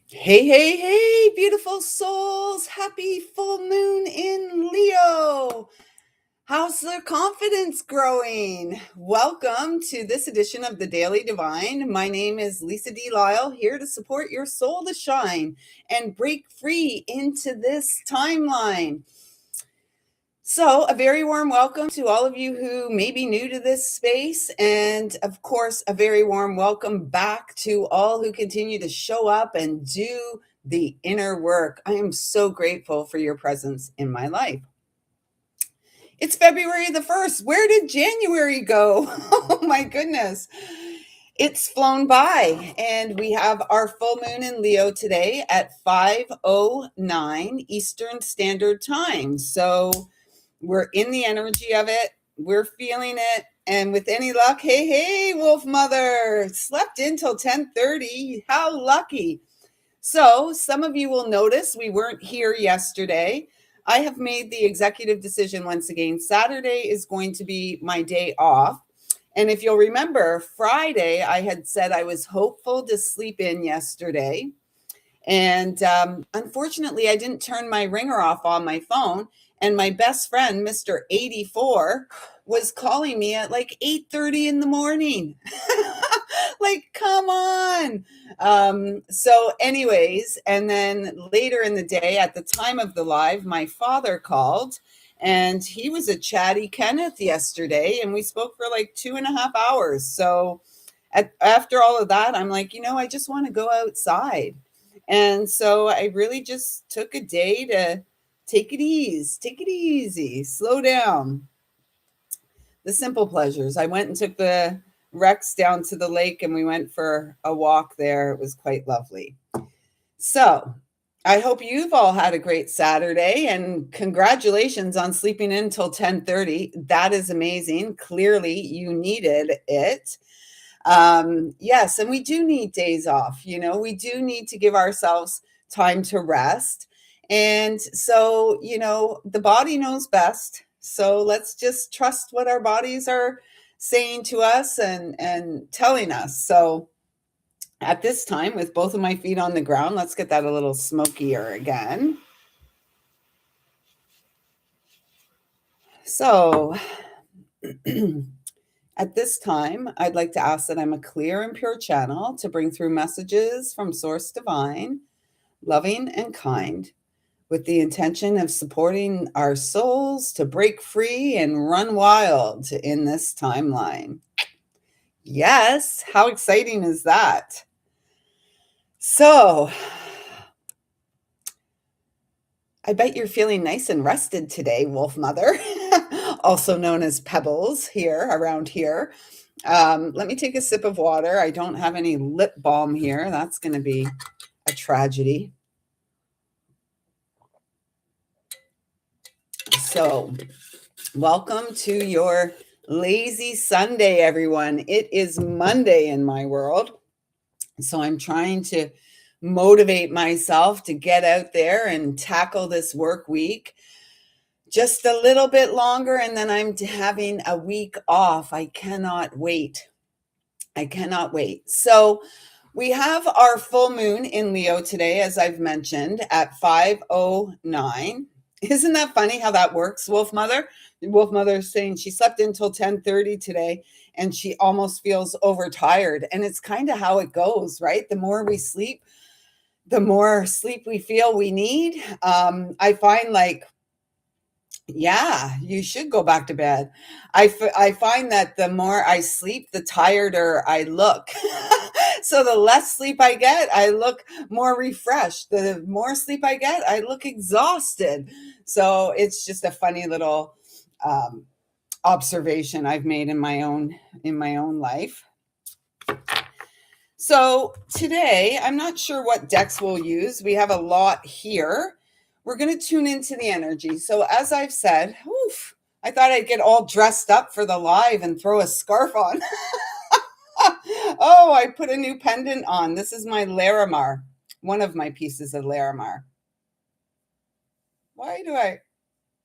Hey, hey, hey, beautiful souls. Happy full moon in Leo. How's their confidence growing? Welcome to this edition of the Daily Divine. My name is Lisa D. Lyle, here to support your soul to shine and break free into this timeline. So, a very warm welcome to all of you who may be new to this space. And of course, a very warm welcome back to all who continue to show up and do the inner work. I am so grateful for your presence in my life. It's February the 1st. Where did January go? Oh my goodness. It's flown by, and we have our full moon in Leo today at 5:09 Eastern Standard Time. So, we're in the energy of it. We're feeling it. And with any luck, hey, hey, Wolf Mother, slept in till 10:30. How lucky. So some of you will notice we weren't here yesterday. I have made the executive decision once again. Saturday is going to be my day off. And if you'll remember, Friday, I had said I was hopeful to sleep in yesterday. And unfortunately, I didn't turn my ringer off on my phone. And my best friend, Mr. 84, was calling me at like 8:30 in the morning. Like, come on. So, anyways, and then later in the day, at the time of the live, my father called. And he was a chatty Kenneth yesterday, and we spoke for like 2.5 hours. So, after all of that, I'm like, I just want to go outside. And so I really just took a day to take it easy, slow down. The simple pleasures. I went and took the Rex down to the lake and we went for a walk there. It was quite lovely. So I hope you've all had a great Saturday and congratulations on sleeping in until 10:30. That is amazing. Clearly you needed it. Yes, and we do need days off. We do need to give ourselves time to rest. And so, the body knows best. So let's just trust what our bodies are saying to us and telling us. So at this time, with both of my feet on the ground, let's get that a little smokier again. So at this time, I'd like to ask that I'm a clear and pure channel to bring through messages from Source Divine, loving and kind, with the intention of supporting our souls to break free and run wild in this timeline. Yes, how exciting is that? So, I bet you're feeling nice and rested today, Wolf Mother, also known as Pebbles here around here. Let me take a sip of water. I don't have any lip balm here. That's going to be a tragedy. So, welcome to your lazy Sunday, everyone. It is Monday in my world. So, I'm trying to motivate myself to get out there and tackle this work week just a little bit longer, and then I'm having a week off. I cannot wait. I cannot wait. So, we have our full moon in Leo today, as I've mentioned, at 5:09. Isn't that funny how that works, Wolf Mother? Wolf Mother is saying she slept until 10:30 today and she almost feels overtired. And it's kind of how it goes, right? The more we sleep, the more sleep we feel we need. I find like, yeah, you should go back to bed. I find that the more I sleep, the tireder I look. So the less sleep I get, I look more refreshed. The more sleep I get, I look exhausted. So it's just a funny little um, observation I've made in my own life. So today, I'm not sure what decks we'll use. We have a lot here. We're going to tune into the energy. So as I've said, I thought I'd get all dressed up for the live and throw a scarf on. Oh, I put a new pendant on. This is my Larimar, one of my pieces of Larimar. Why do I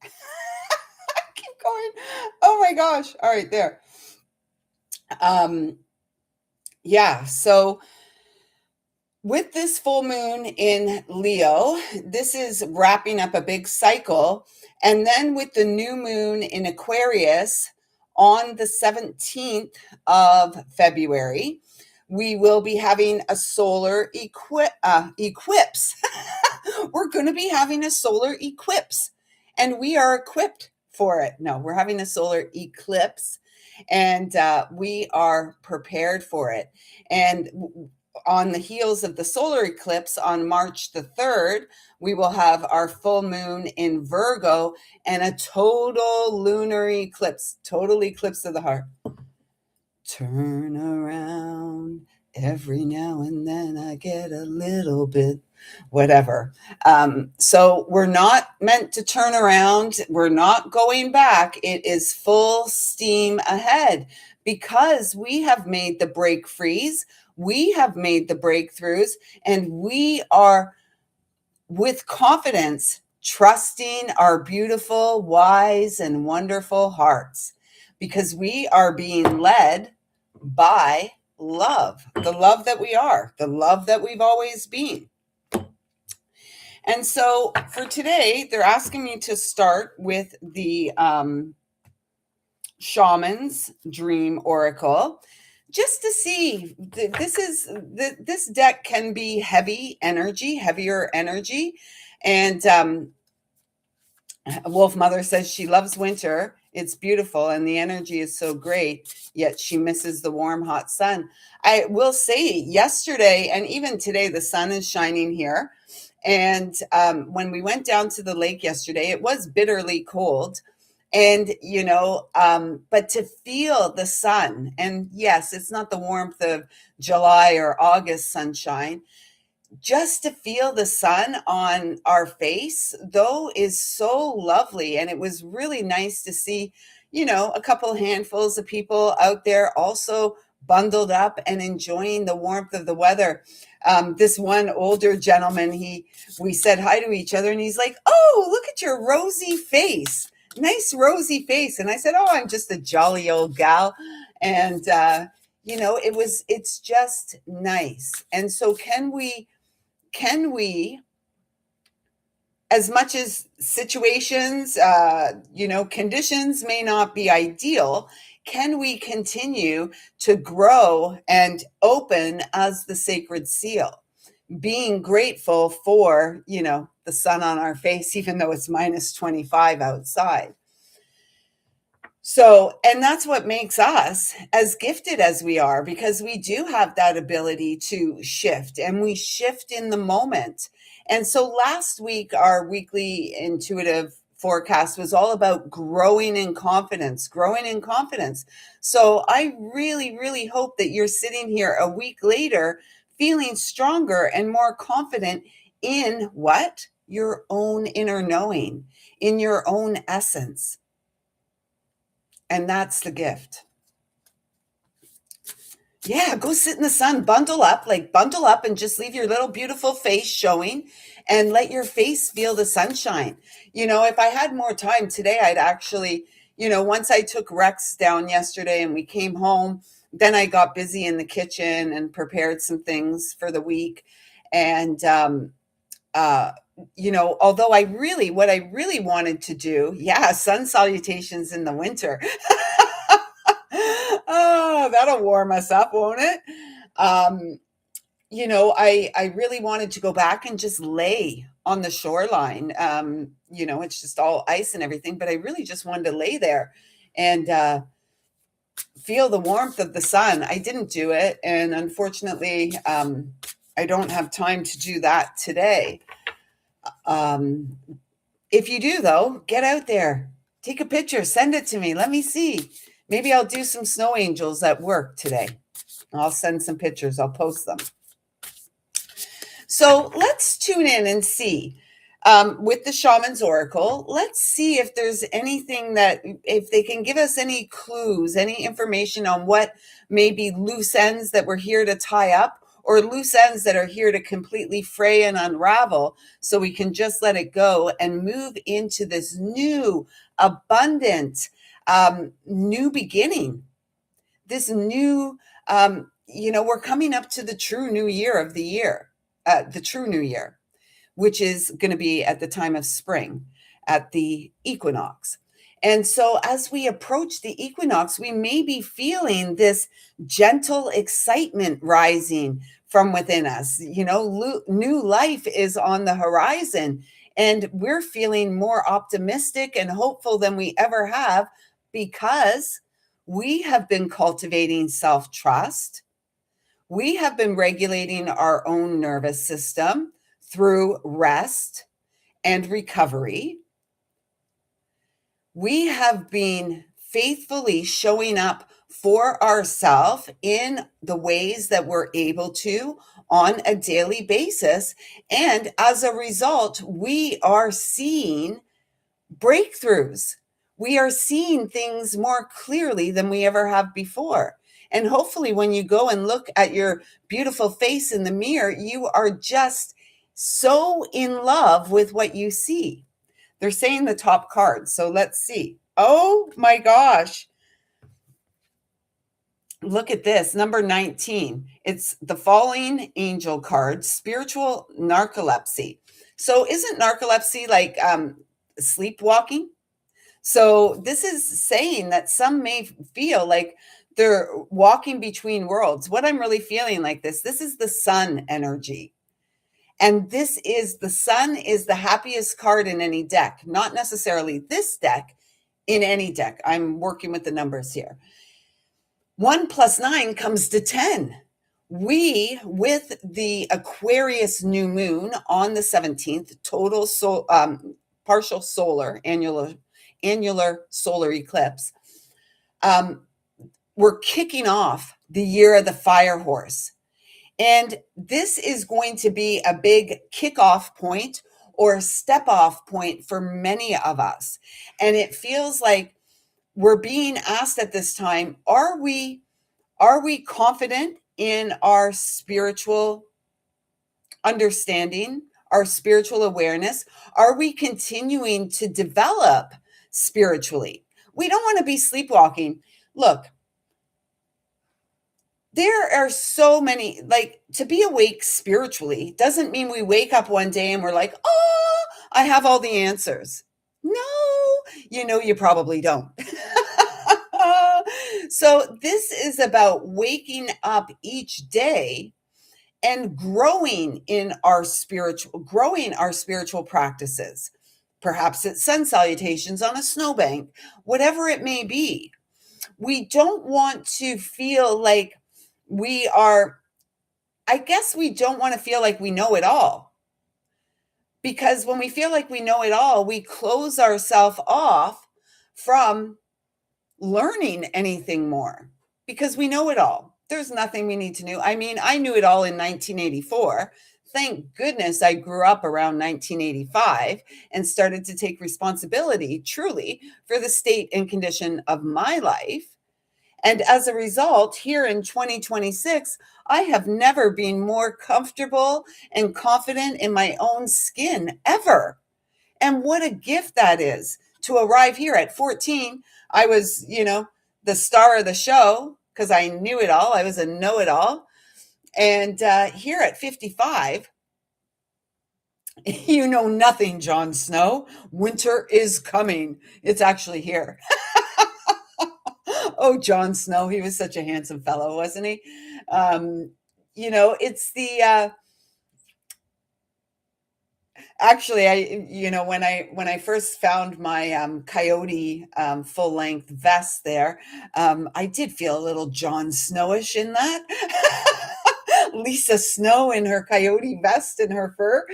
keep going? Oh my gosh. All right, there. – Yeah, so With this full moon in Leo, this is wrapping up a big cycle. And then with the new moon in Aquarius on the 17th of February, we will be having a solar eclipse. We're going to be having a solar eclipse, and we are equipped for it. No, we're having a solar eclipse, and we are prepared for it. And on the heels of the solar eclipse on March the 3rd, we will have our full moon in Virgo and a total lunar eclipse, total eclipse of the heart. Turn around every now and then, I get a little bit whatever. So we're not meant to turn around. We're not going back. It is full steam ahead because we have made the break freeze. We have made the breakthroughs, and we are with confidence trusting our beautiful, wise, and wonderful hearts because we are being led by love, the love that we are, the love that we've always been. And so for today, they're asking me to start with the Shaman's Dream Oracle, just to see. This deck can be heavier energy, and Wolf Mother says she loves winter. It's beautiful and the energy is so great, yet she misses the warm, hot sun. I will say yesterday and even today, the sun is shining here. And when we went down to the lake yesterday, it was bitterly cold. And, but to feel the sun, and yes, it's not the warmth of July or August sunshine, just to feel the sun on our face, though, is so lovely. And it was really nice to see, a couple handfuls of people out there also bundled up and enjoying the warmth of the weather. This one older gentleman, we said hi to each other, and he's like, "Oh, look at your rosy face. Nice rosy face." And I said, "Oh, I'm just a jolly old gal." And, it's just nice. And so can we, as much as situations, conditions may not be ideal, can we continue to grow and open as the sacred seal, being grateful for, the sun on our face, even though it's minus 25 outside? So, and that's what makes us as gifted as we are, because we do have that ability to shift, and we shift in the moment. And so last week, our weekly intuitive forecast was all about growing in confidence, growing in confidence. So I really, really hope that you're sitting here a week later feeling stronger and more confident in what? Your own inner knowing, in your own essence. And that's the gift. Yeah, go sit in the sun, bundle up and just leave your little beautiful face showing and let your face feel the sunshine. If I had more time today, I'd actually, once I took Rex down yesterday and we came home, then I got busy in the kitchen and prepared some things for the week. And, although what I really wanted to do, yeah, sun salutations in the winter. Oh, that'll warm us up, won't it? I really wanted to go back and just lay on the shoreline. It's just all ice and everything, but I really just wanted to lay there and feel the warmth of the sun. I didn't do it, and unfortunately, I don't have time to do that today. If you do, though, get out there, take a picture, send it to me. Let me see. Maybe I'll do some snow angels at work today. I'll send some pictures. I'll post them. So let's tune in and see. With the Shaman's Oracle, let's see if there's anything if they can give us any clues, any information on what may be loose ends that we're here to tie up, or loose ends that are here to completely fray and unravel, so we can just let it go and move into this new, abundant, new beginning. This new, we're coming up to the true new year of the year. the true new year, which is going to be at the time of spring, at the equinox. And so, as we approach the equinox, we may be feeling this gentle excitement rising from within us. New life is on the horizon, and we're feeling more optimistic and hopeful than we ever have because we have been cultivating self trust. We have been regulating our own nervous system through rest and recovery. We have been faithfully showing up for ourselves in the ways that we're able to on a daily basis. And as a result, we are seeing breakthroughs. We are seeing things more clearly than we ever have before. And hopefully, when you go and look at your beautiful face in the mirror, you are just so in love with what you see. They're saying the top cards. So let's see. Oh my gosh. Look at this, number 19. It's the falling angel card, spiritual narcolepsy. So isn't narcolepsy like sleepwalking? So this is saying that some may feel like they're walking between worlds. What I'm really feeling like this is the sun energy. And the sun is the happiest card in any deck, not necessarily this deck, in any deck. I'm working with the numbers here. 1 plus 9 comes to 10. We, with the Aquarius new moon on the 17th, partial solar, annular solar eclipse, we're kicking off the year of the fire horse. And this is going to be a big kickoff point or step off point for many of us. And it feels like we're being asked at this time, are we confident in our spiritual understanding, our spiritual awareness? Are we continuing to develop spiritually? We don't want to be sleepwalking. Look, there are so many, like, to be awake spiritually doesn't mean we wake up one day and we're like, oh, I have all the answers. No, you probably don't. So this is about waking up each day and growing our spiritual practices. Perhaps it's sun salutations on a snowbank, whatever it may be. We don't want to feel like we don't want to feel like we know it all. Because when we feel like we know it all, we close ourselves off from learning anything more because we know it all. There's nothing we need to know. I mean, I knew it all in 1984. Thank goodness I grew up around 1985 and started to take responsibility truly for the state and condition of my life. And as a result, here in 2026, I have never been more comfortable and confident in my own skin ever. And what a gift that is to arrive here at 14. I was, the star of the show because I knew it all. I was a know it all. And here at 55, you know nothing, Jon Snow. Winter is coming. It's actually here. Oh, Jon Snow, he was such a handsome fellow, wasn't he? It's the actually, when I first found my coyote full length vest there, I did feel a little Jon Snowish in that. Lisa Snow in her coyote vest and her fur.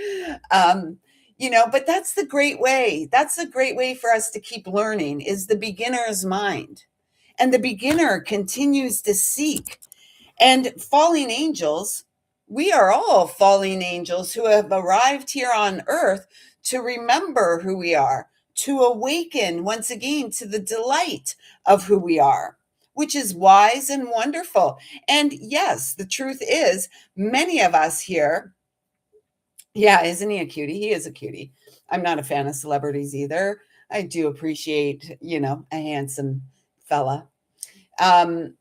But that's the great way. That's a great way for us to keep learning is the beginner's mind. And the beginner continues to seek. And falling angels, we are all falling angels who have arrived here on earth to remember who we are, to awaken once again to the delight of who we are, which is wise and wonderful. And yes, the truth is, many of us here, yeah, isn't he a cutie? He is a cutie. I'm not a fan of celebrities either. I do appreciate, a handsome fella. As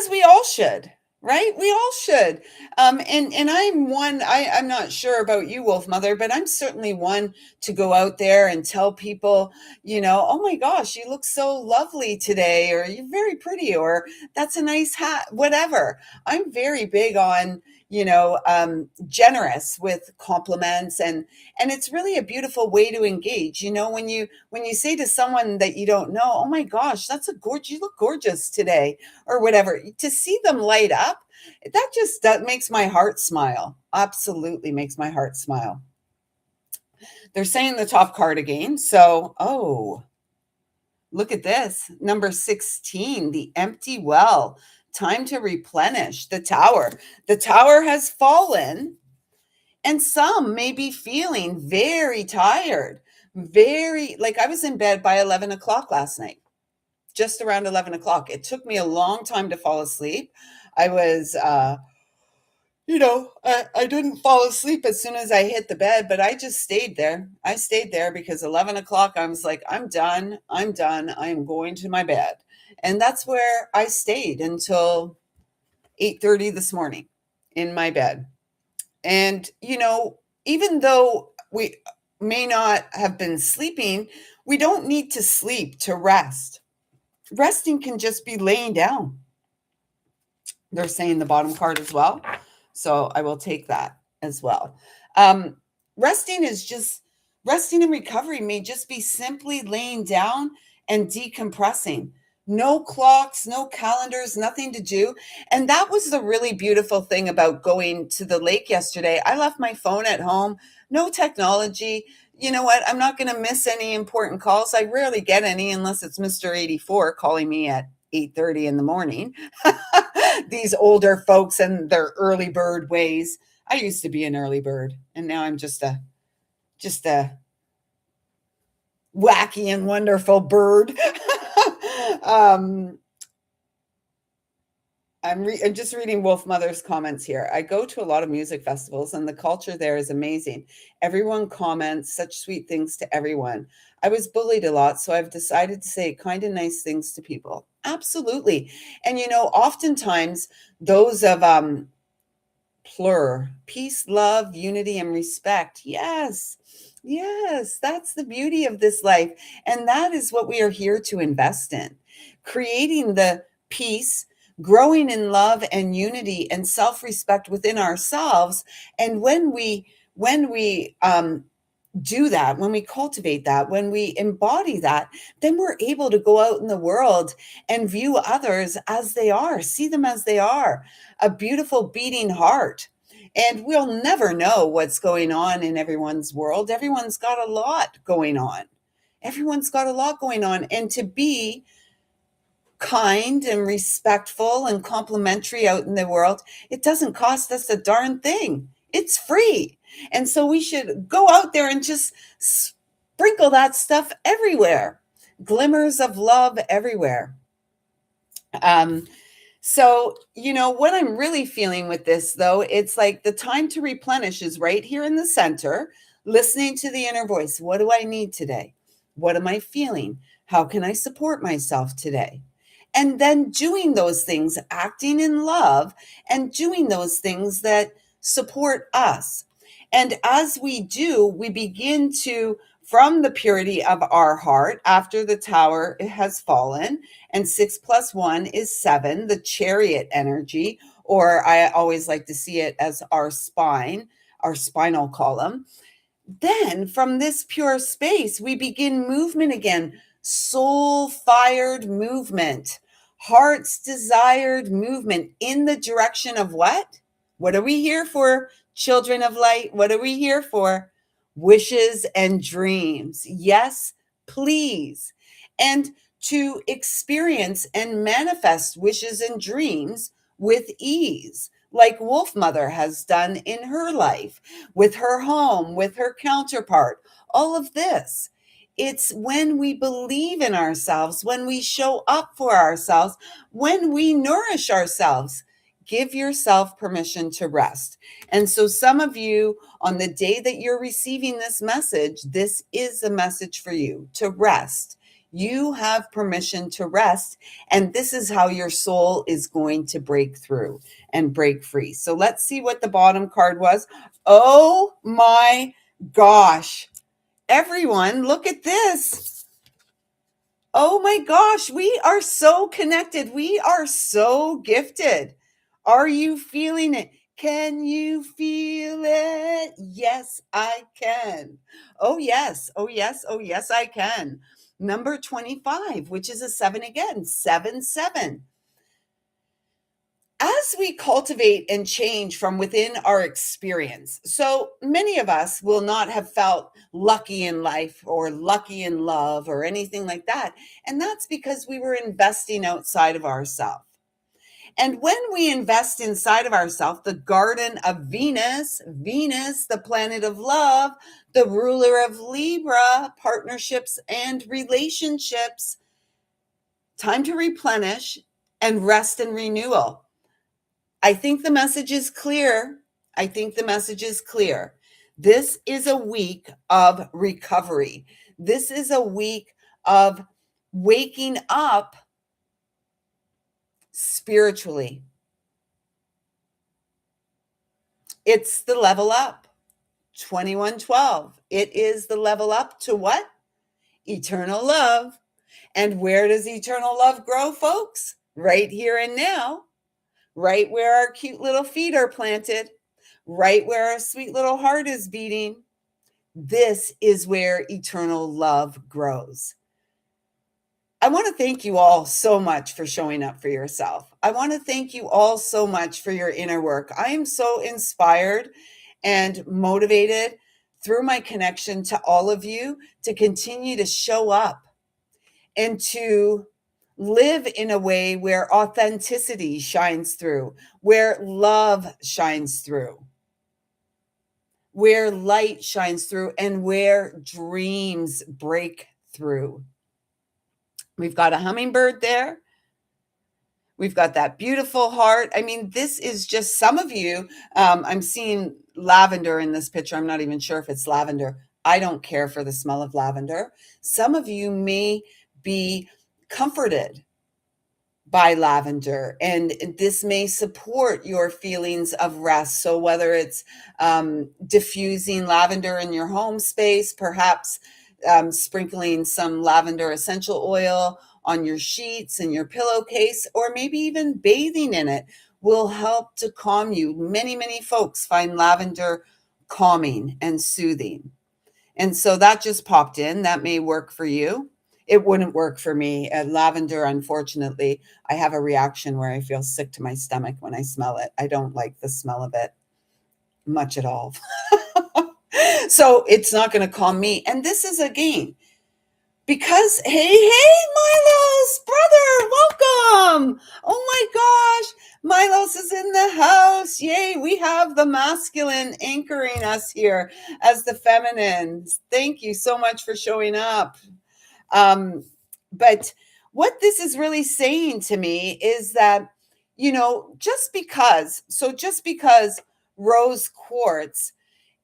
we all should. Right? We all should. And I'm one, I'm not sure about you, Wolf Mother, but I'm certainly one to go out there and tell people, oh my gosh, you look so lovely today, or you're very pretty, or that's a nice hat, whatever. I'm very big on, generous with compliments, and it's really a beautiful way to engage. When you say to someone that you don't know, oh my gosh, that's a gorgeous, you look gorgeous today, or whatever, to see them light up, that makes my heart smile. Absolutely makes my heart smile. They're saying the top card again. So, oh, look at this. Number 16, the empty well. Time to replenish the tower. The tower has fallen, and some may be feeling very tired. Very, like I was in bed by 11 o'clock last night, just around 11 o'clock. It took me a long time to fall asleep. I was, I didn't fall asleep as soon as I hit the bed, but I just stayed there. I stayed there because 11 o'clock, I was like, I'm done. I'm done. I am going to my bed. And that's where I stayed until 8:30 this morning in my bed. And, even though we may not have been sleeping, we don't need to sleep to rest. Resting can just be laying down. They're saying the bottom card as well. So I will take that as well. Um, resting is just resting and recovery may just be simply laying down and decompressing. No clocks, no calendars, nothing to do. And that was the really beautiful thing about going to the lake yesterday. I left my phone at home, no technology. You know what? I'm not going to miss any important calls. I rarely get any unless it's Mr. 84 calling me at 8:30 in the morning. These older folks and their early bird ways. I used to be an early bird, and now I'm just a wacky and wonderful bird. um, I'm just reading Wolf Mother's comments here. I go to a lot of music festivals, and the culture there is amazing. Everyone comments such sweet things to everyone. I was bullied a lot, so I've decided to say kind of nice things to people. Absolutely. And oftentimes those of plur, peace, love, unity, and respect. Yes. Yes, that's the beauty of this life. And that is what we are here to invest in. Creating the peace, growing in love and unity and self-respect within ourselves. And when we do that, when we cultivate that, when we embody that, then we're able to go out in the world and view others as they are, see them as they are, a beautiful beating heart. And we'll never know what's going on in everyone's world. Everyone's got a lot going on. Everyone's got a lot going on. And to be kind and respectful and complimentary out in the world, it doesn't cost us a darn thing. It's free. And so we should go out there and just sprinkle that stuff everywhere. Glimmers of love everywhere. Um, so, what I'm really feeling with this, though, it's like the time to replenish is right here in the center, listening to the inner voice. What do I need today? What am I feeling? How can I support myself today? And then doing those things, acting in love, and doing those things that support us. And as we do, we begin to, from the purity of our heart, after the tower has fallen, and 6 plus 1 is 7, the chariot energy, or I always like to see it as our spine, our spinal column. Then from this pure space, we begin movement again, soul fired movement, heart's desired movement in the direction of what? What are we here for, children of light? What are we here for? Wishes and dreams. Yes, please. And to experience and manifest wishes and dreams with ease, like Wolf Mother has done in her life, with her home, with her counterpart, all of this. It's when we believe in ourselves, when we show up for ourselves, when we nourish ourselves. Give yourself permission to rest. And so, some of you, on the day that you're receiving this message, this is a message for you to rest. You have permission to rest. And this is how your soul is going to break through and break free. So let's see what the bottom card was. Oh my gosh. Everyone, look at this. Oh my gosh, we are so connected. We are so gifted. Are you feeling it? Can you feel it? Yes, I can. Oh, yes. Oh, yes. Oh, yes, I can. Number 25, which is a 7 again, 7, 7. As we cultivate and change from within our experience, so many of us will not have felt lucky in life or lucky in love or anything like that. And that's because we were investing outside of ourselves. And when we invest inside of ourselves, the garden of Venus, Venus, the planet of love, the ruler of Libra, partnerships and relationships, time to replenish and rest and renewal. I think the message is clear. I think the message is clear. This is a week of recovery. This is a week of waking up spiritually. It's the level up. 2112. It is the level up to what? Eternal love. And where does eternal love grow, folks? Right here and now, right where our cute little feet are planted, right where our sweet little heart is beating. This is where eternal love grows. I want to thank you all so much for showing up for yourself. I want to thank you all so much for your inner work. I am so inspired and motivated through my connection to all of you to continue to show up and to live in a way where authenticity shines through, where love shines through, where light shines through, and where dreams break through. We've got a hummingbird there. We've got that beautiful heart. I mean, this is just some of you. I'm seeing lavender in this picture. I'm not even sure if it's lavender. I don't care for the smell of lavender. Some of you may be comforted by lavender, and this may support your feelings of rest. So whether it's diffusing lavender in your home space, perhaps sprinkling some lavender essential oil on your sheets and your pillowcase, or maybe even bathing in it will help to calm you. Many folks find lavender calming and soothing. And so that just popped in. That may work for you. It wouldn't work for me. Lavender, unfortunately, I have a reaction where I feel sick to my stomach when I smell it. I don't like the smell of it much at all. So it's not going to calm me. And this is again, because, hey, Milos, brother, welcome. Oh my gosh, Milos is in the house. Yay, we have the masculine anchoring us here as the feminine. Thank you so much for showing up. But what this is really saying to me is that, just because rose quartz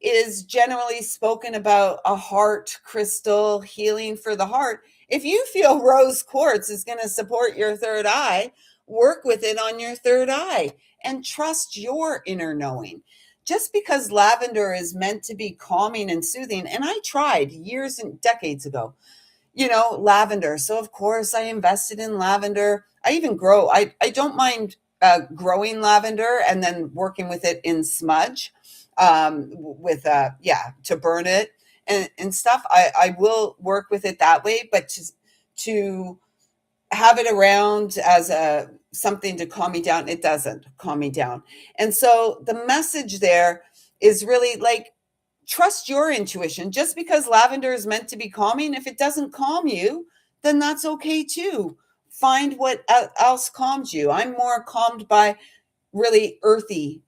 is generally spoken about a heart crystal healing for the heart. If you feel rose quartz is going to support your third eye, work with it on your third eye and trust your inner knowing. Just because lavender is meant to be calming and soothing, and I tried years and decades ago, lavender. So of course I invested in lavender. I even grow. I don't mind growing lavender and then working with it in smudge, to burn it and stuff. I will work with it that way, but to have it around as a something to calm me down, it doesn't calm me down. And so the message there is really like, trust your intuition. Just because lavender is meant to be calming, if it doesn't calm you, then that's okay too. Find what else calms you. I'm more calmed by really earthy,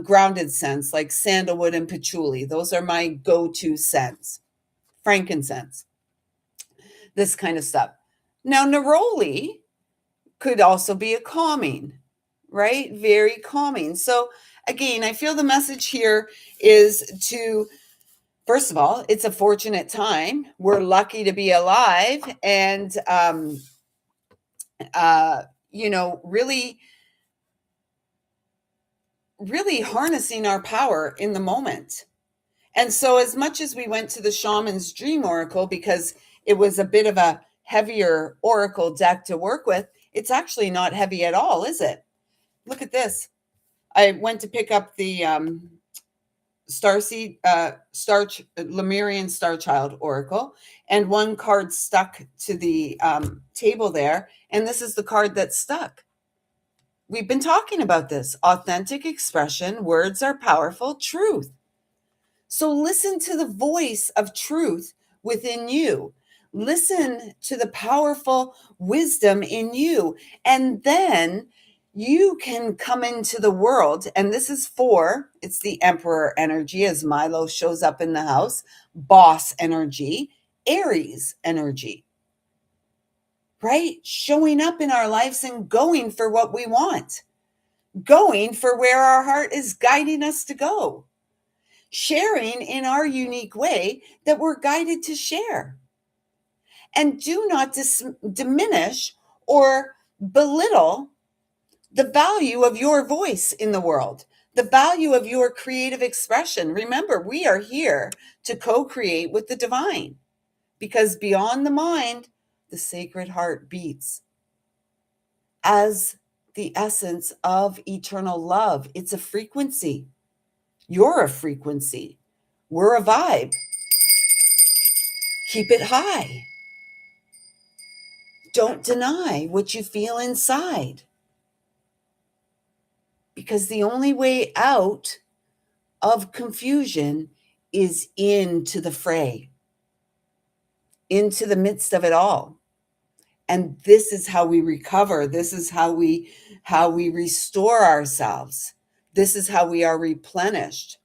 grounded scents like sandalwood and patchouli. Those are my go-to scents. Frankincense, this kind of stuff. Now, neroli could also be a calming, right? Very calming. So again, I feel the message here is to First of all, it's a fortunate time. We're lucky to be alive, and uh, really, really harnessing our power in the moment. And so, as much as we went to the shaman's dream oracle because it was a bit of a heavier oracle deck to work with, it's actually not heavy at all, is it? Look at this. I went to pick up the Starseed, Lemurian Star Child Oracle, and one card stuck to the table there, and this is the card that stuck. We've been talking about this authentic expression, words are powerful, truth. So listen to the voice of truth within you. Listen to the powerful wisdom in you. And then you can come into the world. And this is it's the Emperor energy as Milo shows up in the house, boss energy, Aries energy, right? Showing up in our lives and going for what we want, going for where our heart is guiding us to go, sharing in our unique way that we're guided to share. And do not diminish or belittle the value of your voice in the world, the value of your creative expression. Remember, we are here to co create with the divine because beyond the mind, the sacred heart beats as the essence of eternal love. It's a frequency. You're a frequency. We're a vibe. Keep it high. Don't deny what you feel inside. Because the only way out of confusion is into the fray, into the midst of it all. And this is how we recover. This is how we restore ourselves. This is how we are replenished.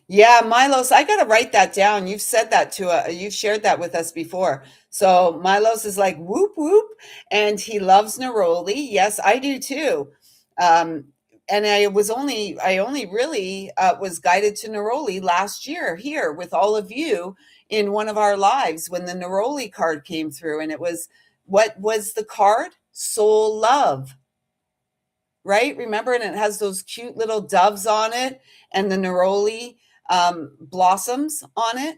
Yeah, Milos, I got to write that down. You've said that you've shared that with us before. So Milos is like whoop whoop, and he loves neroli. Yes, I do too. Um, and I only really was guided to neroli last year here with all of you in one of our lives when the neroli card came through, and it was what was the card? Soul love, right? Remember, and it has those cute little doves on it, and the neroli blossoms on it,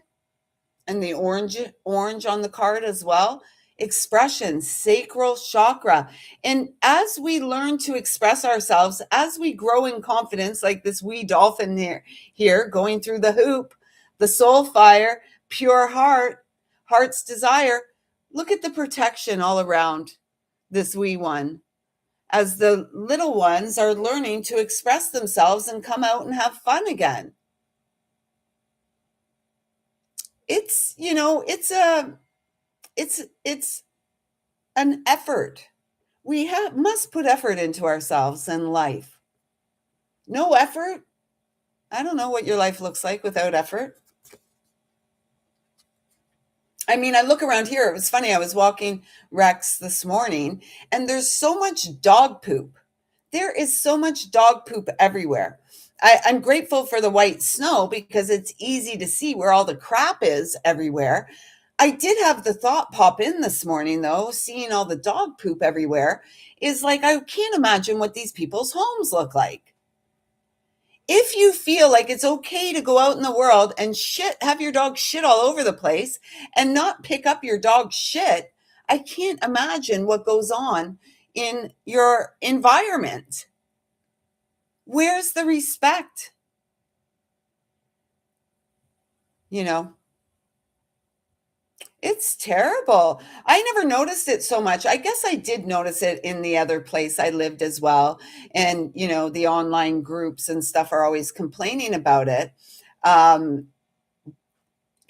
and the orange on the card as well. Expression, sacral chakra. And as we learn to express ourselves, as we grow in confidence, like this wee dolphin here going through the hoop, the soul fire, pure heart, heart's desire. Look at the protection all around this wee one as the little ones are learning to express themselves and come out and have fun again. It's, it's an effort. We must put effort into ourselves and life. No effort? I don't know what your life looks like without effort. I mean, I look around here. It was funny. I was walking Rex this morning, and there's so much dog poop. There is so much dog poop everywhere. I'm grateful for the white snow because it's easy to see where all the crap is everywhere. I did have the thought pop in this morning, though, seeing all the dog poop everywhere is like, I can't imagine what these people's homes look like. If you feel like it's okay to go out in the world and have your dog shit all over the place and not pick up your dog's shit, I can't imagine what goes on in your environment. Where's the respect? You know, it's terrible. I never noticed it so much. I guess I did notice it in the other place I lived as well. And, the online groups and stuff are always complaining about it. Um,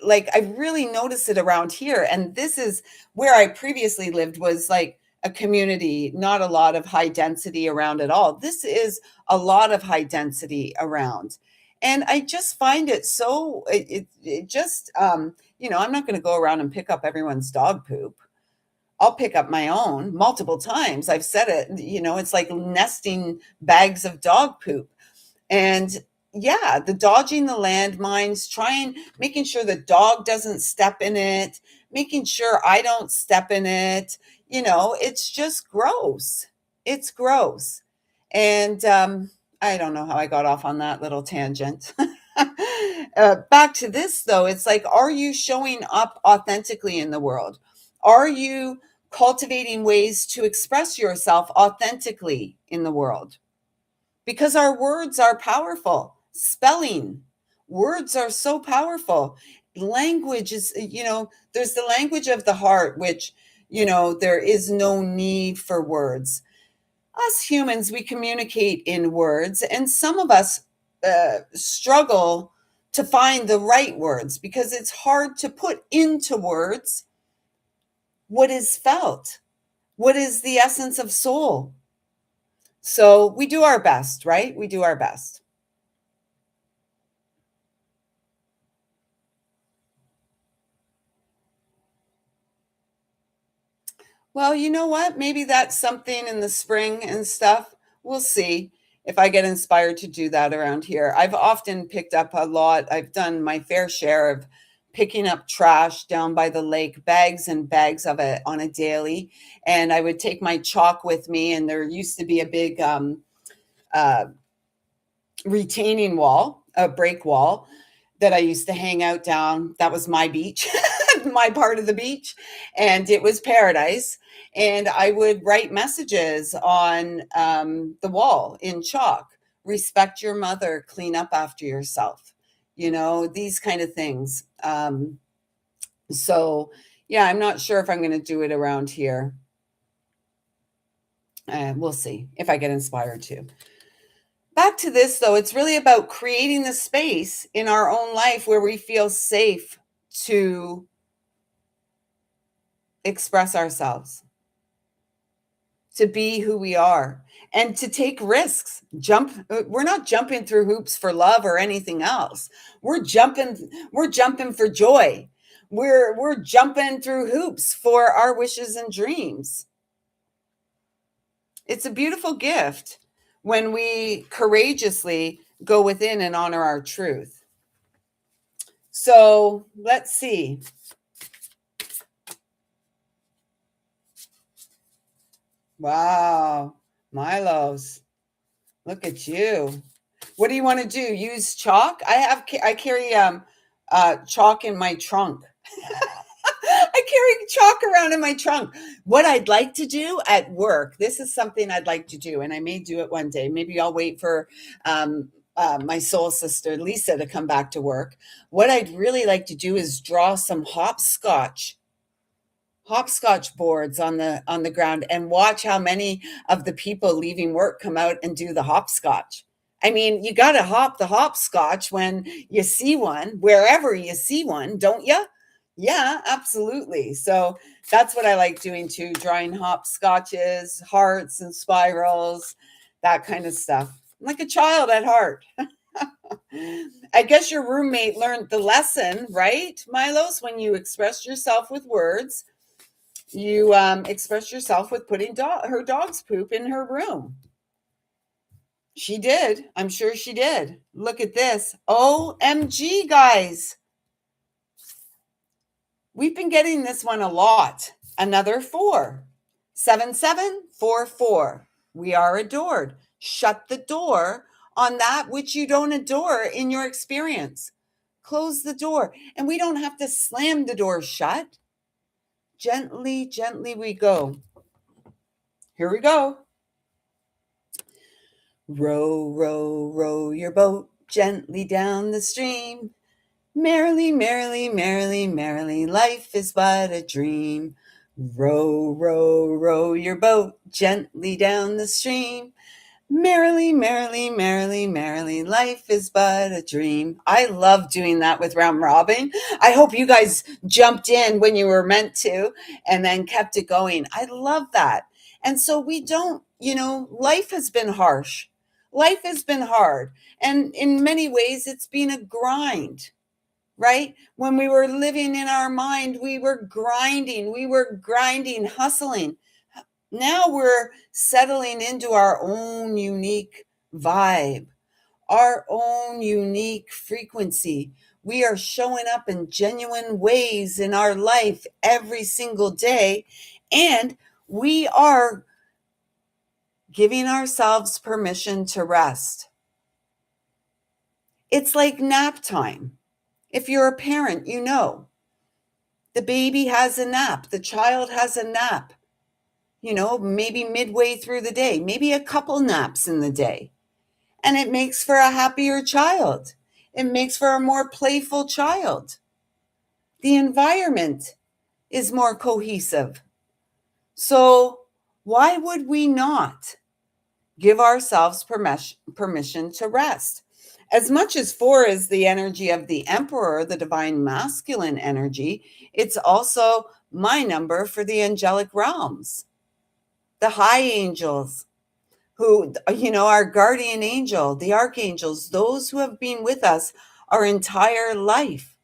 like I really noticed it around here. And this is where I previously lived was like a community, not a lot of high density around at all. This is a lot of high density around. And I just find it so, it just, I'm not going to go around and pick up everyone's dog poop. I'll pick up my own multiple times. I've said it, it's like nesting bags of dog poop. And, yeah, the dodging the landmines, trying, making sure the dog doesn't step in it, making sure I don't step in it. It's just gross. It's gross. And I don't know how I got off on that little tangent. Back to this, though, it's like, are you showing up authentically in the world? Are you cultivating ways to express yourself authentically in the world? Because our words are powerful. Spelling, words are so powerful. Language is, there's the language of the heart, which, there is no need for words. Us humans, we communicate in words, and some of us struggle to find the right words because it's hard to put into words what is felt, what is the essence of soul. So we do our best, right? We do our best. Well, you know what? Maybe that's something in the spring and stuff. We'll see if I get inspired to do that around here. I've often picked up a lot. I've done my fair share of picking up trash down by the lake, bags and bags of it on a daily. And I would take my chalk with me, and there used to be a big uh, retaining wall, a break wall that I used to hang out down. That was my beach, my part of the beach, and it was paradise. And I would write messages on the wall in chalk: respect your mother, clean up after yourself, these kind of things. So, yeah, I'm not sure if I'm going to do it around here. We'll see if I get inspired to. Back to this, though, it's really about creating the space in our own life where we feel safe to express ourselves, to be who we are, and to take risks. We're not jumping through hoops for love or anything else. We're jumping for joy. We're jumping through hoops for our wishes and dreams. It's a beautiful gift when we courageously go within and honor our truth. So let's see. Wow, Milos, look at you. What do you want to do? Use chalk? I carry chalk in my trunk. I carry chalk around in my trunk. What I'd like to do at work, this is something I'd like to do, and I may do it one day. Maybe I'll wait for my soul sister Lisa to come back to work. What I'd really like to do is draw some hopscotch boards on the ground and watch how many of the people leaving work come out and do the hopscotch. I mean, you got to hop the hopscotch when you see one, wherever you see one, don't you? Yeah, absolutely. So that's what I like doing too, drawing hopscotches, hearts and spirals, that kind of stuff. I'm like a child at heart. I guess your roommate learned the lesson, right, Milos? When you express yourself with words, you express yourself with putting her dog's poop in her room. She did. I'm sure she did. Look at this. OMG, guys. We've been getting this one a lot. Another 4. 7744. We are adored. Shut the door on that which you don't adore in your experience. Close the door. And we don't have to slam the door shut. Gently, gently we go. Here we go. Row, row, row your boat gently down the stream. Merrily, merrily, merrily, merrily, life is but a dream. Row, row, row your boat gently down the stream. Merrily, merrily, merrily, merrily, life is but a dream. I love doing that with round robin. I hope you guys jumped in when you were meant to and then kept it going. I love that. And so we don't, life has been harsh. Life has been hard. And in many ways, it's been a grind, right? When we were living in our mind, we were grinding, hustling. Now we're settling into our own unique vibe, our own unique frequency. We are showing up in genuine ways in our life every single day, and we are giving ourselves permission to rest. It's like nap time. If you're a parent, you know the baby has a nap, the child has a nap, maybe midway through the day, maybe a couple naps in the day. And it makes for a happier child. It makes for a more playful child. The environment is more cohesive. So, why would we not give ourselves permission to rest? As much as 4 is the energy of the emperor, the divine masculine energy, it's also my number for the angelic realms, the high angels, who, our guardian angel, the archangels, those who have been with us our entire life.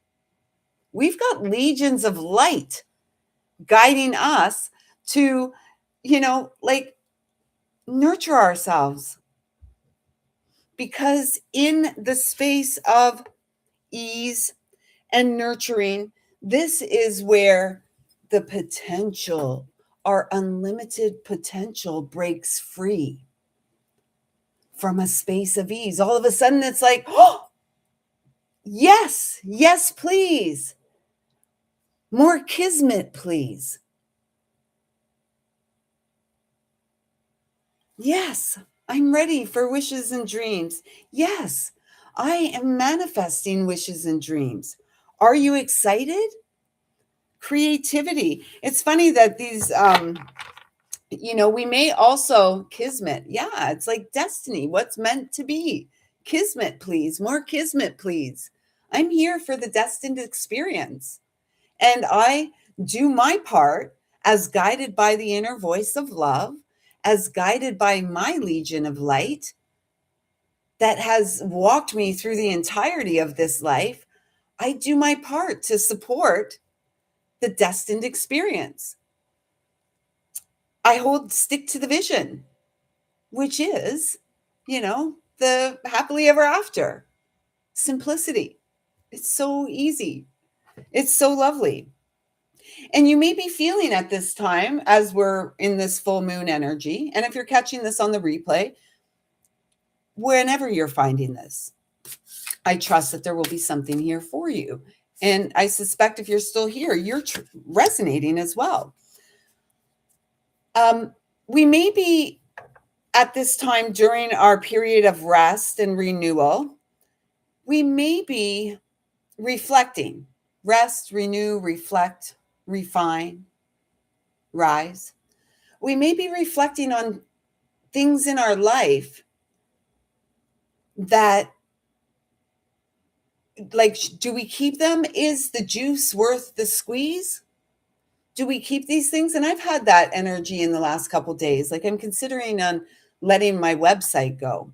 We've got legions of light guiding us to, like nurture ourselves. Because in the space of ease and nurturing, this is where the potential, our unlimited potential, breaks free from a space of ease. All of a sudden, it's like, oh, yes, yes, please. More kismet, please. Yes, I'm ready for wishes and dreams. Yes, I am manifesting wishes and dreams. Are you excited? Creativity. It's funny that these, we may also kismet. Yeah, it's like destiny. What's meant to be? Kismet, please. More kismet, please. I'm here for the destined experience. And I do my part as guided by the inner voice of love, as guided by my legion of light that has walked me through the entirety of this life. I do my part to support the destined experience. I stick to the vision, which is, the happily ever after. Simplicity. It's so easy. It's so lovely. And you may be feeling at this time, as we're in this full moon energy, and if you're catching this on the replay, whenever you're finding this, I trust that there will be something here for you. And I suspect if you're still here, you're resonating as well. We may be at this time during our period of rest and renewal, we may be reflecting. Rest, renew, reflect, refine, rise. We may be reflecting on things in our life that, like, do we keep them? Is the juice worth the squeeze? Do we keep these things? And I've had that energy in the last couple days. Like, I'm considering on letting my website go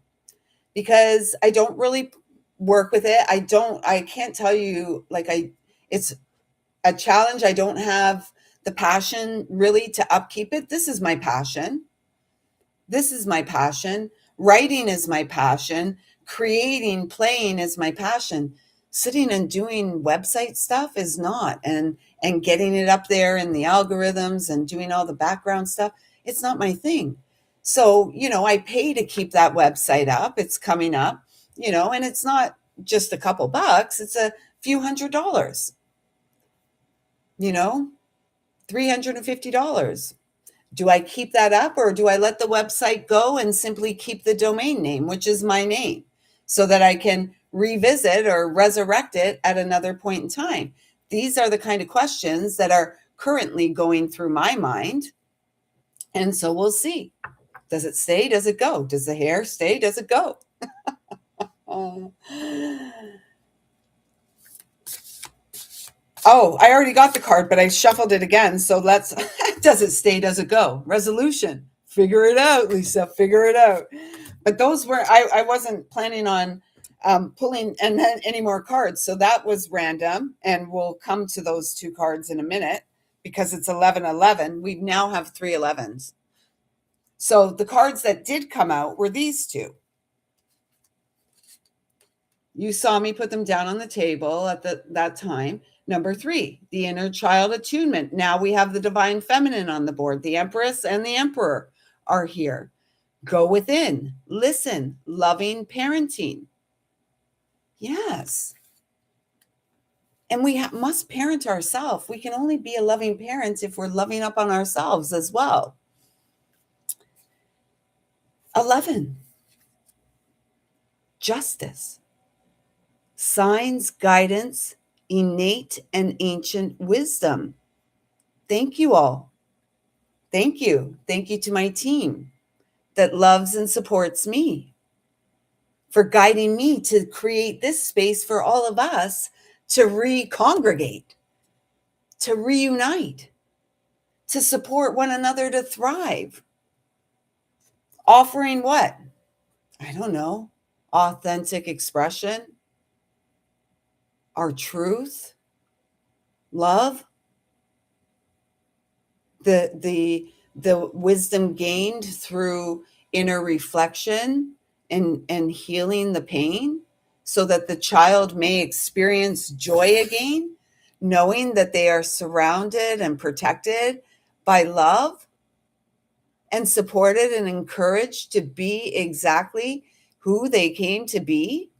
because I don't really work with it. I can't tell you, it's a challenge. I don't have the passion really to upkeep it. This is my passion. This is my passion. Writing is my passion. Creating, playing is my passion. Sitting and doing website stuff is not. And getting it up there in the algorithms and doing all the background stuff, it's not my thing. So, I pay to keep that website up. It's coming up, and it's not just a couple bucks, it's a few $100, $350. Do I keep that up or do I let the website go and simply keep the domain name, which is my name, so that I can revisit or resurrect it at another point in time? These are the kind of questions that are currently going through my mind. And so we'll see. Does it stay? Does it go? Does the hair stay? Does it go? Oh, I already got the card, but I shuffled it again. So let's, does it stay? Does it go? Resolution. Figure it out, Lisa. Figure it out. But those were, I wasn't planning on pulling any more cards. So that was random. And we'll come to those 2 cards in a minute because it's 11-11. We now have 3 11s. So the cards that did come out were these 2. You saw me put them down on the table at that time. Number 3, the inner child attunement. Now we have the divine feminine on the board. The empress and the emperor are here. Go within, listen, loving parenting. Yes. And we must parent ourselves. We can only be a loving parent if we're loving up on ourselves as well. 11, justice. Signs, guidance, innate and ancient wisdom. Thank you all. Thank you. Thank you to my team that loves and supports me for guiding me to create this space for all of us to recongregate, to reunite, to support one another to thrive. Offering what? I don't know. Authentic expression, our truth, love, the wisdom gained through inner reflection and healing the pain so that the child may experience joy again, knowing that they are surrounded and protected by love and supported and encouraged to be exactly who they came to be.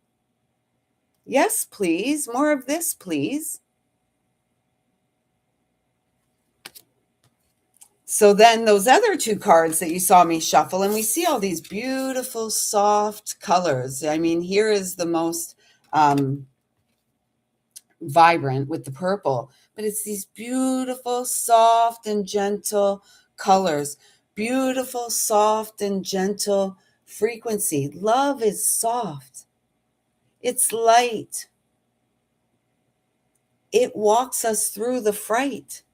Yes, please. More of this, please. So then those other 2 cards that you saw me shuffle, and we see all these beautiful, soft colors. I mean, here is the most vibrant with the purple, but it's these beautiful, soft and gentle colors. Beautiful, soft and gentle frequency. Love is soft. It's light. It walks us through the fright.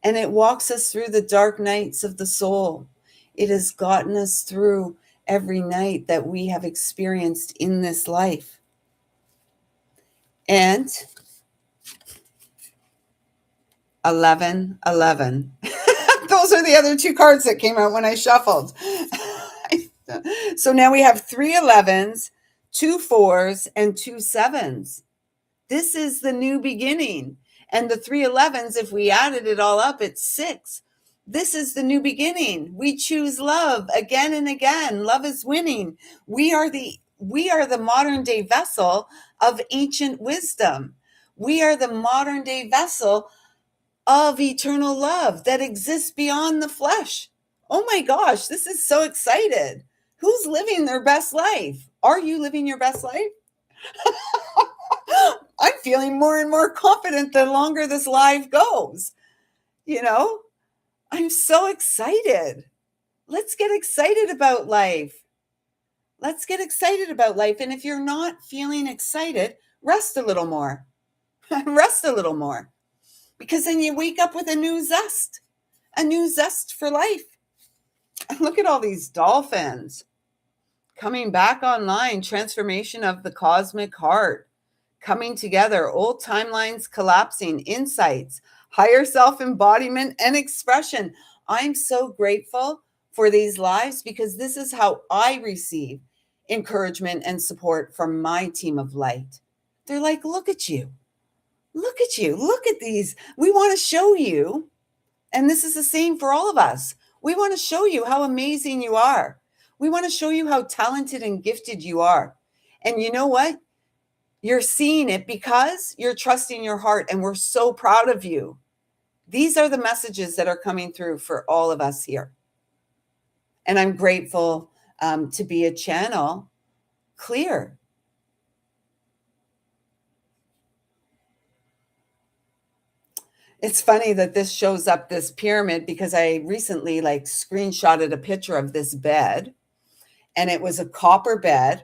And it walks us through the dark nights of the soul. It has gotten us through every night that we have experienced in this life. And 11, 11. Those are the other 2 cards that came out when I shuffled. So now we have 3 11s, 2 4s, and 2 7s. This is the new beginning. And the 3 11s, if we added it all up, it's 6. This is the new beginning. We choose love again and again. Love is winning. We are the modern day vessel of ancient wisdom. We are the modern day vessel of eternal love that exists beyond the flesh. Oh my gosh, this is so excited. Who's living their best life? Are you living your best life? I'm feeling more and more confident the longer this live goes. You know, I'm so excited. Let's get excited about life. Let's get excited about life. And if you're not feeling excited, rest a little more. Rest a little more. Because then you wake up with a new zest for life. And look at all these dolphins coming back online. Transformation of the cosmic heart. Coming together, old timelines collapsing, insights, higher self embodiment, and expression. I'm so grateful for these lives because this is how I receive encouragement and support from my team of light. They're like, look at you. Look at you. Look at these. We want to show you. And this is the same for all of us. We want to show you how amazing you are. We want to show you how talented and gifted you are. And you know what? You're seeing it because you're trusting your heart, and we're so proud of you. These are the messages that are coming through for all of us here. And I'm grateful to be a channel clear. It's funny that this shows up, this pyramid, because I recently screenshotted a picture of this bed, and it was a copper bed,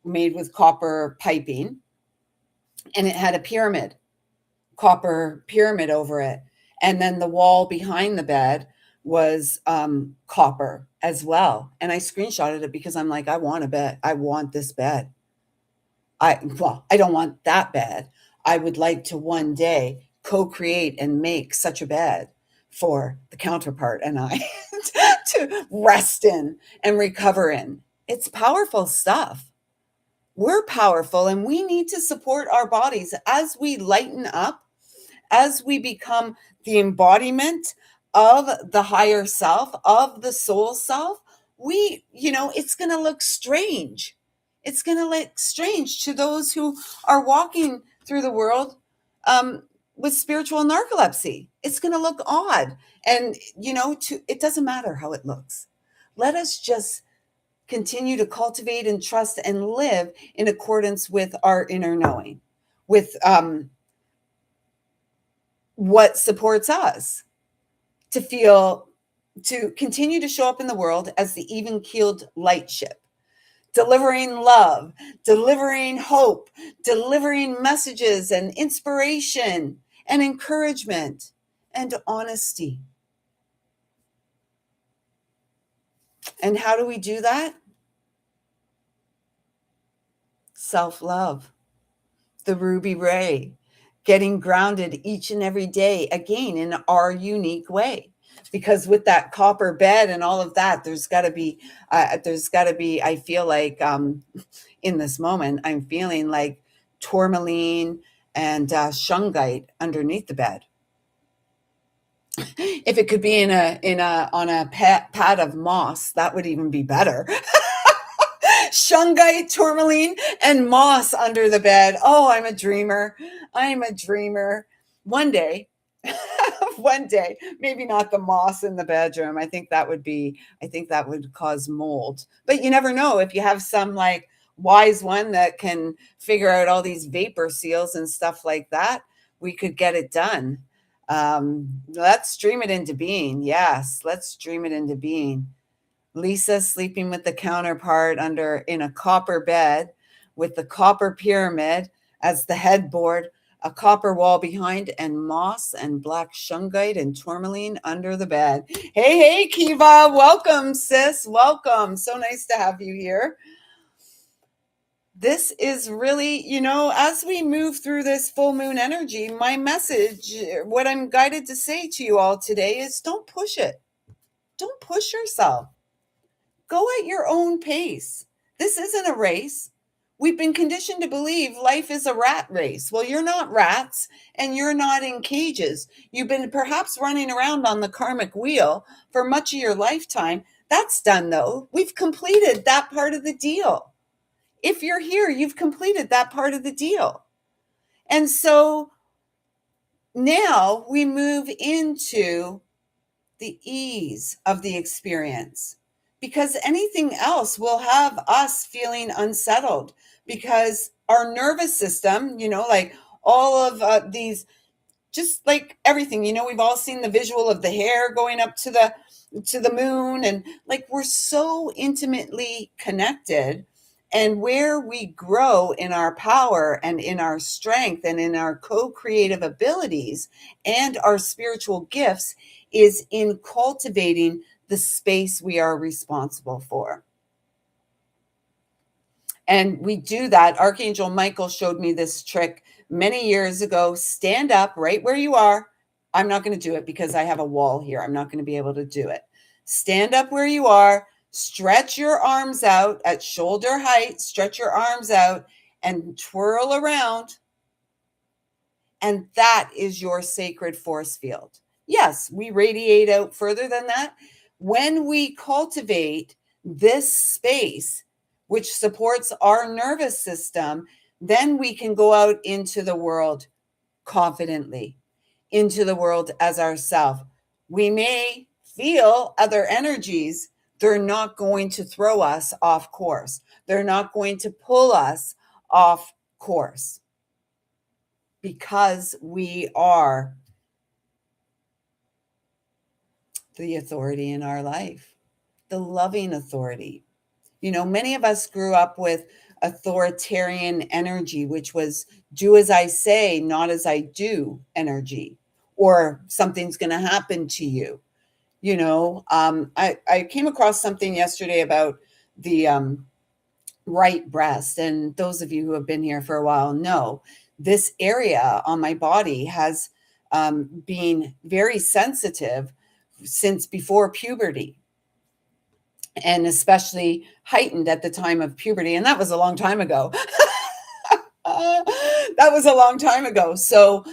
made with copper piping, and it had a pyramid, copper pyramid over it. And then the wall behind the bed was copper as well. And I screenshotted it because I'm like, I want a bed. I want this bed. I don't want that bed. I would like to one day co-create and make such a bed for the counterpart and I to rest in and recover in. It's powerful stuff. We're powerful, and we need to support our bodies as we lighten up, as we become the embodiment of the higher self, of the soul self. It's going to look strange. It's going to look strange to those who are walking through the world with spiritual narcolepsy. It's going to look odd. And, it doesn't matter how it looks. Let us just continue to cultivate and trust and live in accordance with our inner knowing, with what supports us to continue to show up in the world as the even keeled light ship, delivering love, delivering hope, delivering messages and inspiration and encouragement and honesty. And how do we do that? Self-love, the ruby ray, getting grounded each and every day, again, in our unique way. Because with that copper bed and all of that, there's got to be, I feel like in this moment, I'm feeling like tourmaline and shungite underneath the bed. If it could be on a pad of moss, that would even be better. Shungite, tourmaline, and moss under the bed. Oh, I'm a dreamer. I'm a dreamer. One day, one day, maybe not the moss in the bedroom. I think that would cause mold. But you never know, if you have some like wise one that can figure out all these vapor seals and stuff like that, we could get it done. Let's dream it into being. Yes, let's dream it into being. Lisa sleeping with the counterpart in a copper bed with the copper pyramid as the headboard, a copper wall behind, and moss and black shungite and tourmaline under the bed. Hey, Kiva, welcome, sis. Welcome. So nice to have you here. This is really, as we move through this full moon energy, my message, what I'm guided to say to you all today is don't push it. Don't push yourself. Go at your own pace. This isn't a race. We've been conditioned to believe life is a rat race. Well, you're not rats and you're not in cages. You've been perhaps running around on the karmic wheel for much of your lifetime. That's done, though. We've completed that part of the deal. If you're here, you've completed that part of the deal. And so now we move into the ease of the experience, because anything else will have us feeling unsettled, because our nervous system, like all of these, just like everything, we've all seen the visual of the hair going up to the moon, and like we're so intimately connected. And where we grow in our power and in our strength and in our co-creative abilities and our spiritual gifts is in cultivating the space we are responsible for. And we do that. Archangel Michael showed me this trick many years ago. Stand up right where you are. I'm not going to do it because I have a wall here. I'm not going to be able to do it. Stand up where you are. Stretch your arms out at shoulder height. Stretch your arms out and twirl around. And that is your sacred force field. Yes, we radiate out further than that. When we cultivate this space, which supports our nervous system, then we can go out into the world confidently, into the world as ourselves. We may feel other energies. They're not going to throw us off course. They're not going to pull us off course, because we are the authority in our life, the loving authority. Many of us grew up with authoritarian energy, which was do as I say, not as I do energy, or something's going to happen to you. I came across something yesterday about the right breast. And those of you who have been here for a while know this area on my body has been very sensitive since before puberty. and especially heightened at the time of puberty. And that was a long time ago. That was a long time ago. So,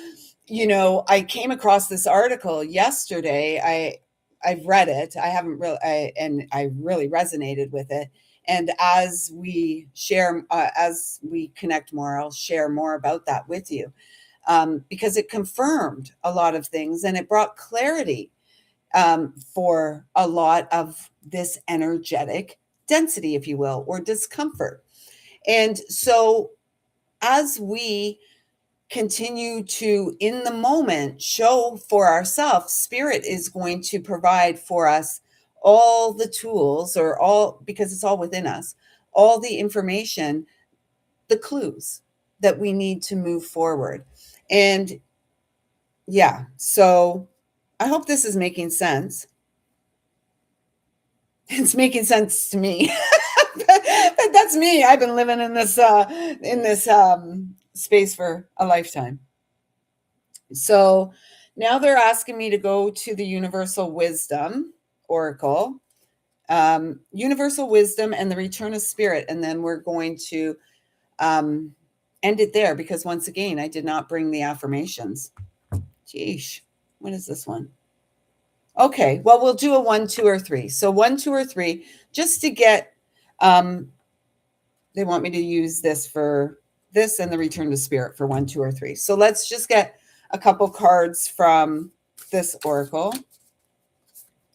I came across this article yesterday. I've read it. I haven't really, and I really resonated with it. And as we connect more, I'll share more about that with you, because it confirmed a lot of things and it brought clarity, for a lot of this energetic density, if you will, or discomfort. And so, as we continue to, in the moment, show for ourselves, spirit is going to provide for us all the tools, or all, because it's all within us, all the information, the clues that we need to move forward. And yeah, so I hope this is making sense. It's making sense to me. But that's me. I've been living in this space for a lifetime. So now they're asking me to go to the Universal Wisdom Oracle, Universal Wisdom and the Return of Spirit. And then we're going to end it there, because once again, I did not bring the affirmations. Geesh, what is this one? Okay, well, we'll do a 1, 2, or 3. So 1, 2, or 3, just to get, they want me to use this for this and the Return to Spirit for 1, 2, or 3. So let's just get a couple cards from this oracle.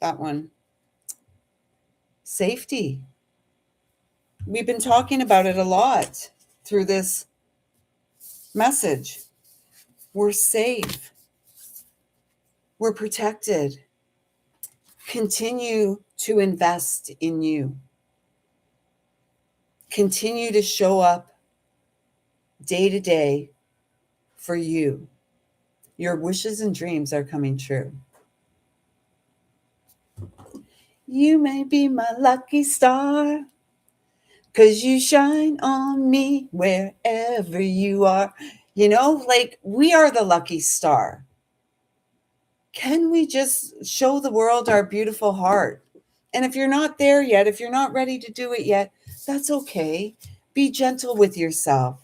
That one. Safety. We've been talking about it a lot through this message. We're safe. We're protected. Continue to invest in you. Continue to show up day to day for you. Your wishes and dreams are coming true. You may be my lucky star, 'cause you shine on me wherever you are. Like, we are the lucky star. Can we just show the world our beautiful heart? And if you're not there yet, if you're not ready to do it yet, that's okay. Be gentle with yourself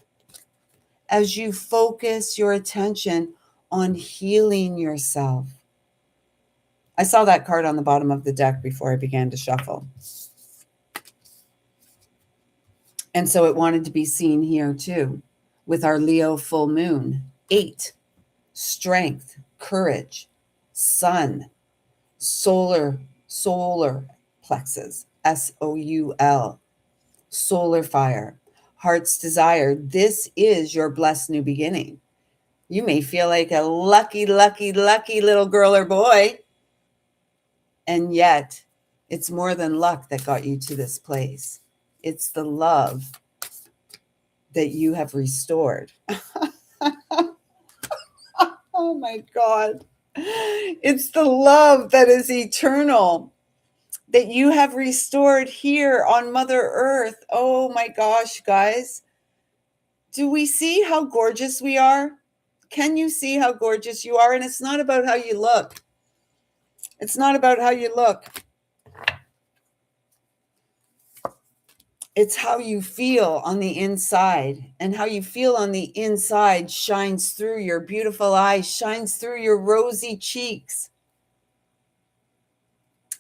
as you focus your attention on healing yourself. I saw that card on the bottom of the deck before I began to shuffle. And so it wanted to be seen here too, with our Leo full moon. 8, strength, courage, sun, solar plexus, SOUL, solar fire, heart's desire. This is your blessed new beginning. You may feel like a lucky, lucky, lucky little girl or boy. And yet, it's more than luck that got you to this place. It's the love that you have restored. Oh my God. It's the love that is eternal that you have restored here on Mother Earth. Oh my gosh, guys. Do we see how gorgeous we are? Can you see how gorgeous you are? And it's not about how you look. It's not about how you look. It's how you feel on the inside. And how you feel on the inside shines through your beautiful eyes, shines through your rosy cheeks.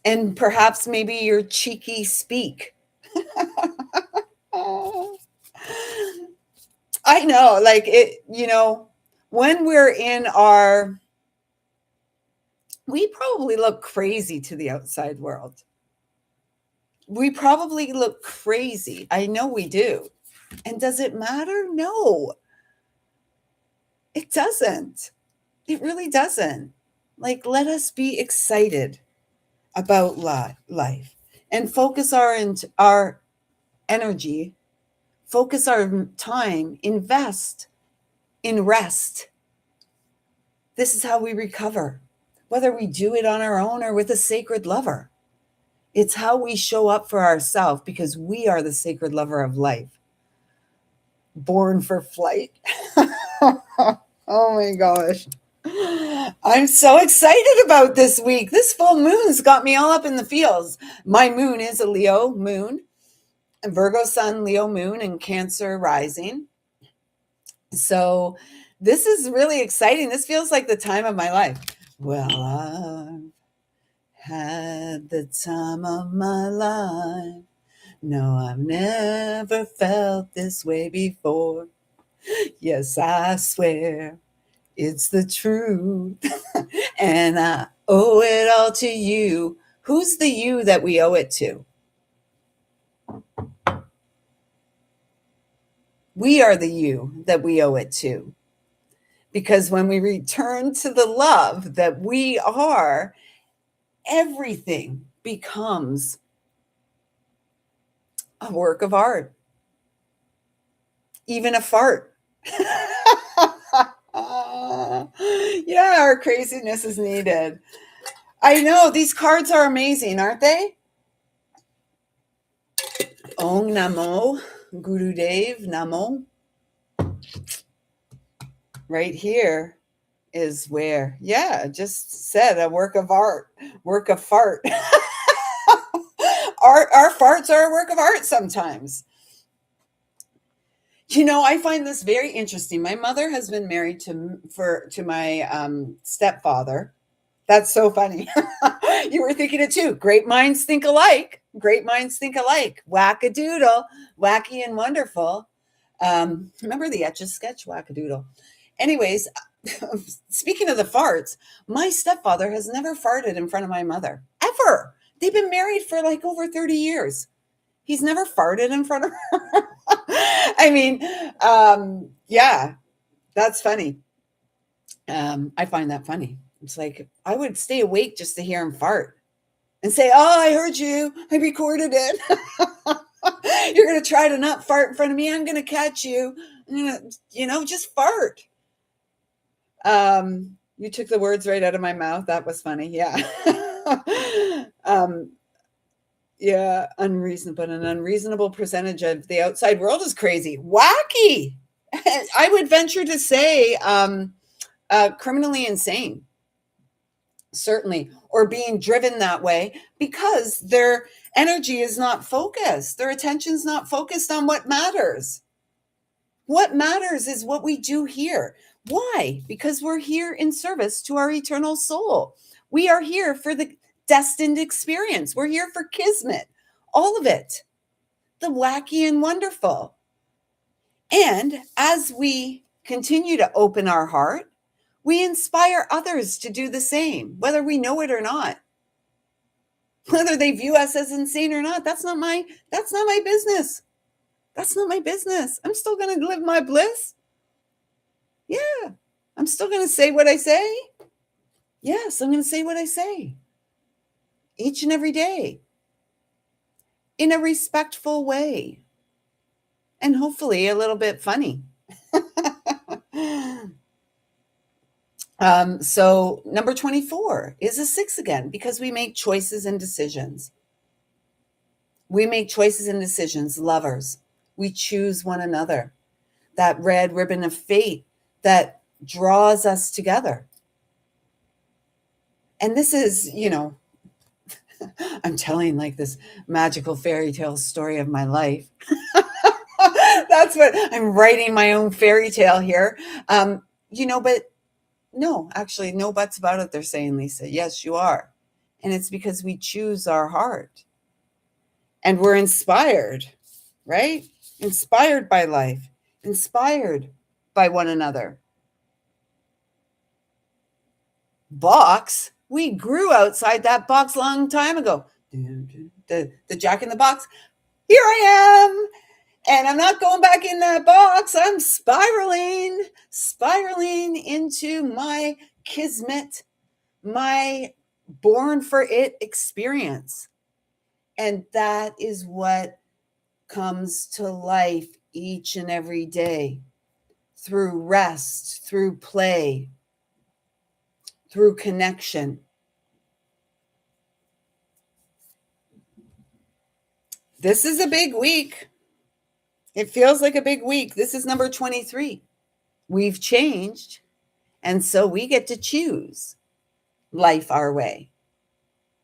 And perhaps maybe your cheeky speak. I know, like it, when we're we probably look crazy to the outside world. We probably look crazy. I know we do. And does it matter? No, it doesn't. It really doesn't. Like, let us be excited about life and focus our energy, focus our time, invest in rest. This is how we recover, whether we do it on our own or with a sacred lover. It's how we show up for ourselves, because we are the sacred lover of life, born for flight. Oh my gosh. I'm so excited about this week. This full moon's got me all up in the feels. My moon is a Leo moon, a Virgo sun, Leo moon, and Cancer rising. So this is really exciting. This feels like the time of my life. Well, I've had the time of my life. No, I've never felt this way before. Yes, I swear it's the truth. And I owe it all to you. Who's the you that we owe it to? We are the you that we owe it to. Because when we return to the love that we are, everything becomes a work of art, even a fart. Yeah, our craziness is needed. I know these cards are amazing, aren't they? Om Namo, Guru Dev Namo. Right here is where, yeah, just said a work of art, work of fart. Our farts are a work of art sometimes. You know, I find this very interesting. My mother has been married to my stepfather. That's so funny. You were thinking it too. Great minds think alike. Great minds think alike. Whack-a-doodle, wacky and wonderful. Remember the Etch-a-Sketch Whack-a-doodle? Anyways, speaking of the farts, my stepfather has never farted in front of my mother, ever. They've been married for like over 30 years. He's never farted in front of her. I mean, yeah, that's funny. I find that funny. It's like I would stay awake just to hear him fart and say, "Oh, I heard you. I recorded it. You're going to try to not fart in front of me. I'm going to catch you. I'm gonna, just fart." You took the words right out of my mouth. That was funny. Yeah. um, yeah, unreasonable, but an unreasonable percentage of the outside world is crazy. Wacky. I would venture to say criminally insane, certainly, or being driven that way because their energy is not focused. Their attention's not focused on what matters. What matters is what we do here. Why? Because we're here in service to our eternal soul. We are here for the destined experience. We're here for kismet, all of it, the wacky and wonderful. And as we continue to open our heart, we inspire others to do the same, whether we know it or not. Whether they view us as insane or not, that's not my business. That's not my business. I'm still going to live my bliss. Yeah. I'm still going to say what I say. Yes, I'm going to say what I say each and every day in a respectful way and hopefully a little bit funny. So number 24 is a 6 again because we make choices and decisions. We make choices and decisions, lovers. We choose one another. That red ribbon of fate that draws us together. And this is, I'm telling like this magical fairy tale story of my life. That's what I'm writing my own fairy tale here. But no, actually, no buts about it. They're saying, Lisa, yes, you are. And it's because we choose our heart and we're inspired, right? Inspired by life, inspired by one another. Box, we grew outside that box a long time ago. The Jack in the Box. Here I am. And I'm not going back in that box. I'm spiraling into my kismet, my born for it experience. And that is what comes to life each and every day through rest, through play, through connection. This is a big week. It feels like a big week. This is number 23. We've changed And so we get to choose life our way.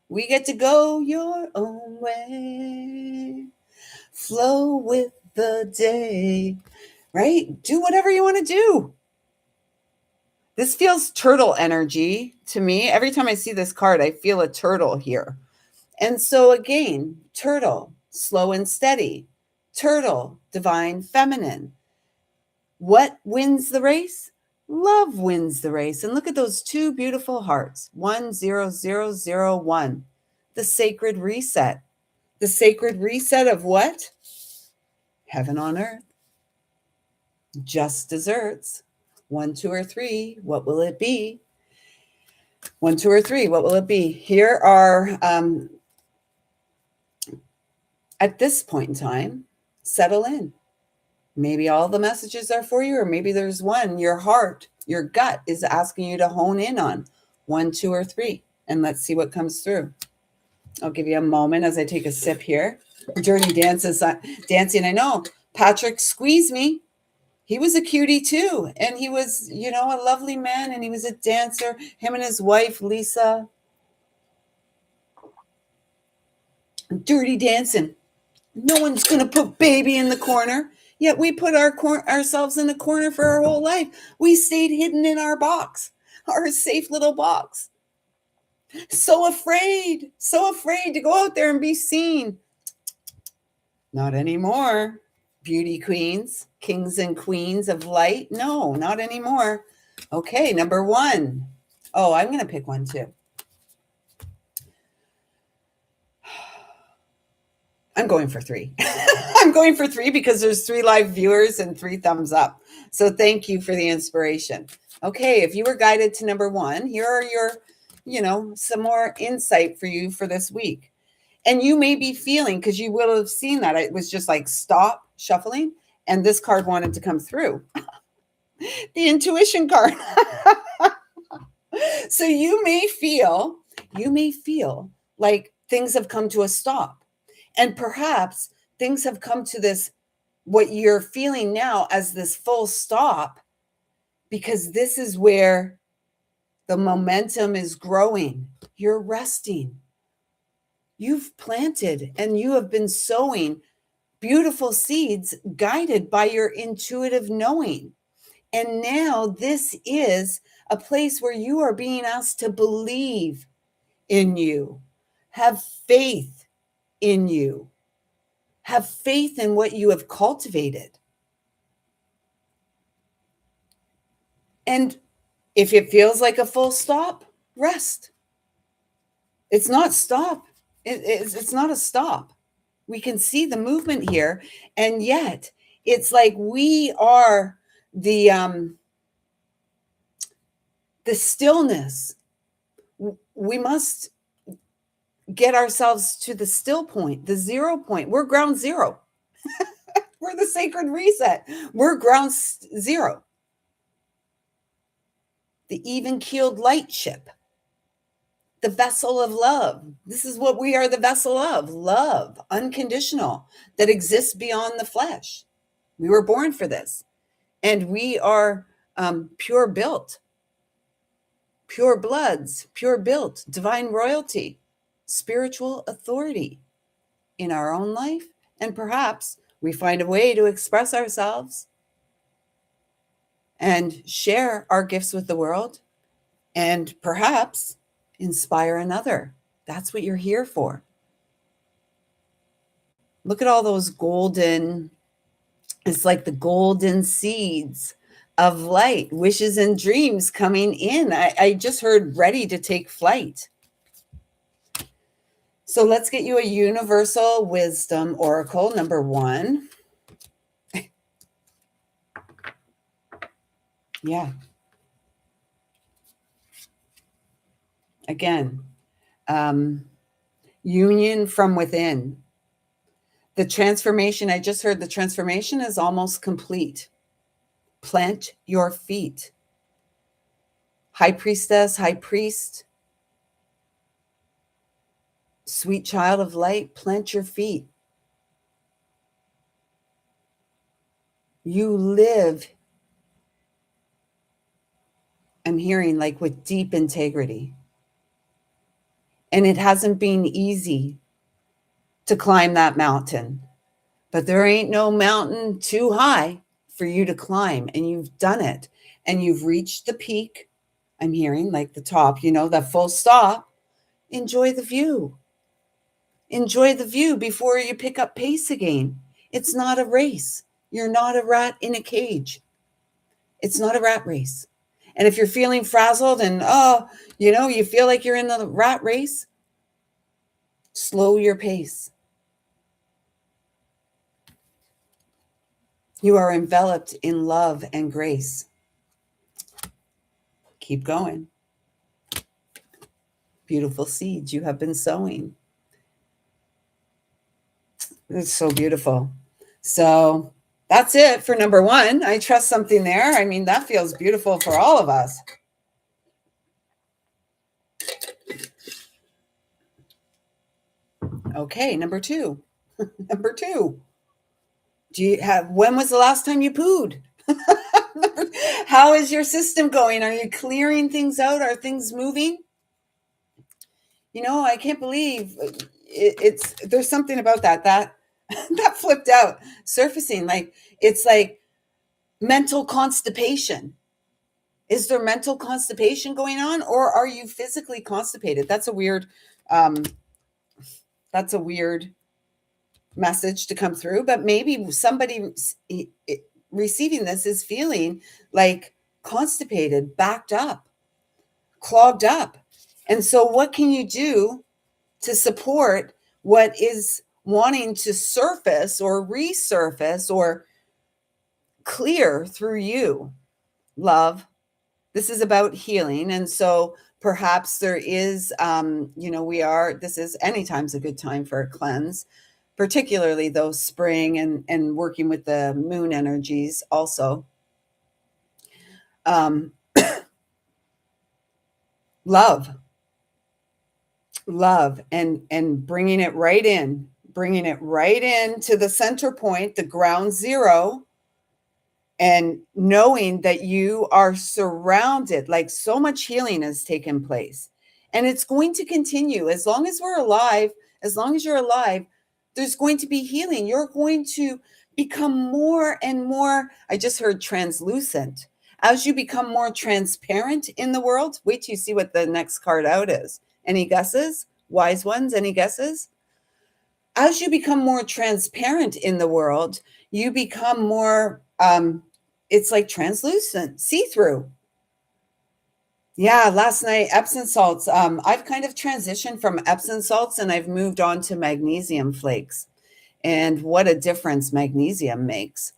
We get to go your own way. Flow with the day, right? Do whatever you want to do. This feels turtle energy to me. Every time I see this card, I feel a turtle here. And so again, turtle, slow and steady. Turtle, divine feminine. What wins the race? Love wins the race. And look at those two beautiful hearts. 10001. The sacred reset. The sacred reset of what? Heaven on earth. Just desserts. 1, 2, or 3. What will it be? 1, 2, or 3. What will it be? Here are, at this point in time, settle in. Maybe all the messages are for you, or maybe there's one your heart, your gut is asking you to hone in on. 1, 2, or 3. And let's see what comes through. I'll give you a moment as I take a sip here. Dirty dances, dancing. I know. Patrick squeezed me. He was a cutie too. And he was, a lovely man. And he was a dancer. Him and his wife, Lisa. Dirty dancing. No one's going to put baby in the corner. Yet we put ourselves in the corner for our whole life. We stayed hidden in our box, our safe little box. So afraid to go out there and be seen. Not anymore. Beauty queens, kings and queens of light. No, not anymore. Okay, number 1. Oh, I'm going to pick one too. I'm going for 3. I'm going for 3 because there's 3 live viewers and 3 thumbs up. So thank you for the inspiration. Okay, if you were guided to number 1, here are your, some more insight for you for this week. And you may be feeling, because you will have seen that it was just like stop shuffling, and this card wanted to come through. The intuition card. So you may feel like things have come to a stop. And perhaps things have come to this, what you're feeling now as this full stop, because this is where the momentum is growing. You're resting. You've planted and you have been sowing beautiful seeds guided by your intuitive knowing. And now this is a place where you are being asked to believe in you, have faith in you, have faith in what you have cultivated. And if it feels like a full stop, rest. It's not stop. It's not a stop. We can see the movement here. And yet it's like we are the stillness. We must get ourselves to the still point, the 0 point. We're ground zero. We're the sacred reset. We're ground 0. The even-keeled light ship. The vessel of love. This is what we are, the vessel of love, unconditional, that exists beyond the flesh. We were born for this. And we are pure built, pure bloods, pure built, divine royalty, spiritual authority in our own life. And perhaps we find a way to express ourselves and share our gifts with the world and perhaps inspire another. That's what you're here for. Look at all those golden, it's like the golden seeds of light, wishes and dreams coming in. I just heard ready to take flight. So let's get you a universal wisdom oracle, number 1. Yeah. Again, union from within. The transformation, I just heard the transformation is almost complete. Plant your feet. High priestess, high priest, sweet child of light, plant your feet. You live I'm hearing like with deep integrity. And it hasn't been easy to climb that mountain, but there ain't no mountain too high for you to climb. And you've done it. And you've reached the peak. I'm hearing like the top, the full stop. Enjoy the view. Enjoy the view before you pick up pace again. It's not a race. You're not a rat in a cage. It's not a rat race. And if you're feeling frazzled and, you feel like you're in the rat race, slow your pace. You are enveloped in love and grace. Keep going. Beautiful seeds you have been sowing. It's so beautiful. So that's it for number 1. I trust something there. I mean, that feels beautiful for all of us. Okay, number 2. Number 2. When was the last time you pooed? How is your system going? Are you clearing things out? Are things moving? I can't believe there's something about that flipped out surfacing. Like, it's like mental constipation. Is there mental constipation going on, or are you physically constipated? That's a weird message to come through, but maybe somebody receiving this is feeling like constipated, backed up, clogged up. And so what can you do to support what is wanting to surface or resurface or clear through you? Love. This is about healing. And so perhaps there is, this is anytime's a good time for a cleanse, particularly those spring and working with the moon energies also. Love and bringing it right in to the center point, the ground zero, and knowing that you are surrounded, like so much healing has taken place. And it's going to continue as long as we're alive, as long as you're alive, there's going to be healing. You're going to become more and more, I just heard translucent. As you become more transparent in the world, wait till you see what the next card out is. Any guesses? Wise ones, any guesses? As you become more transparent in the world, you become more, it's like translucent, see-through. Yeah, last night, Epsom salts. I've kind of transitioned from Epsom salts and I've moved on to magnesium flakes. And what a difference magnesium makes.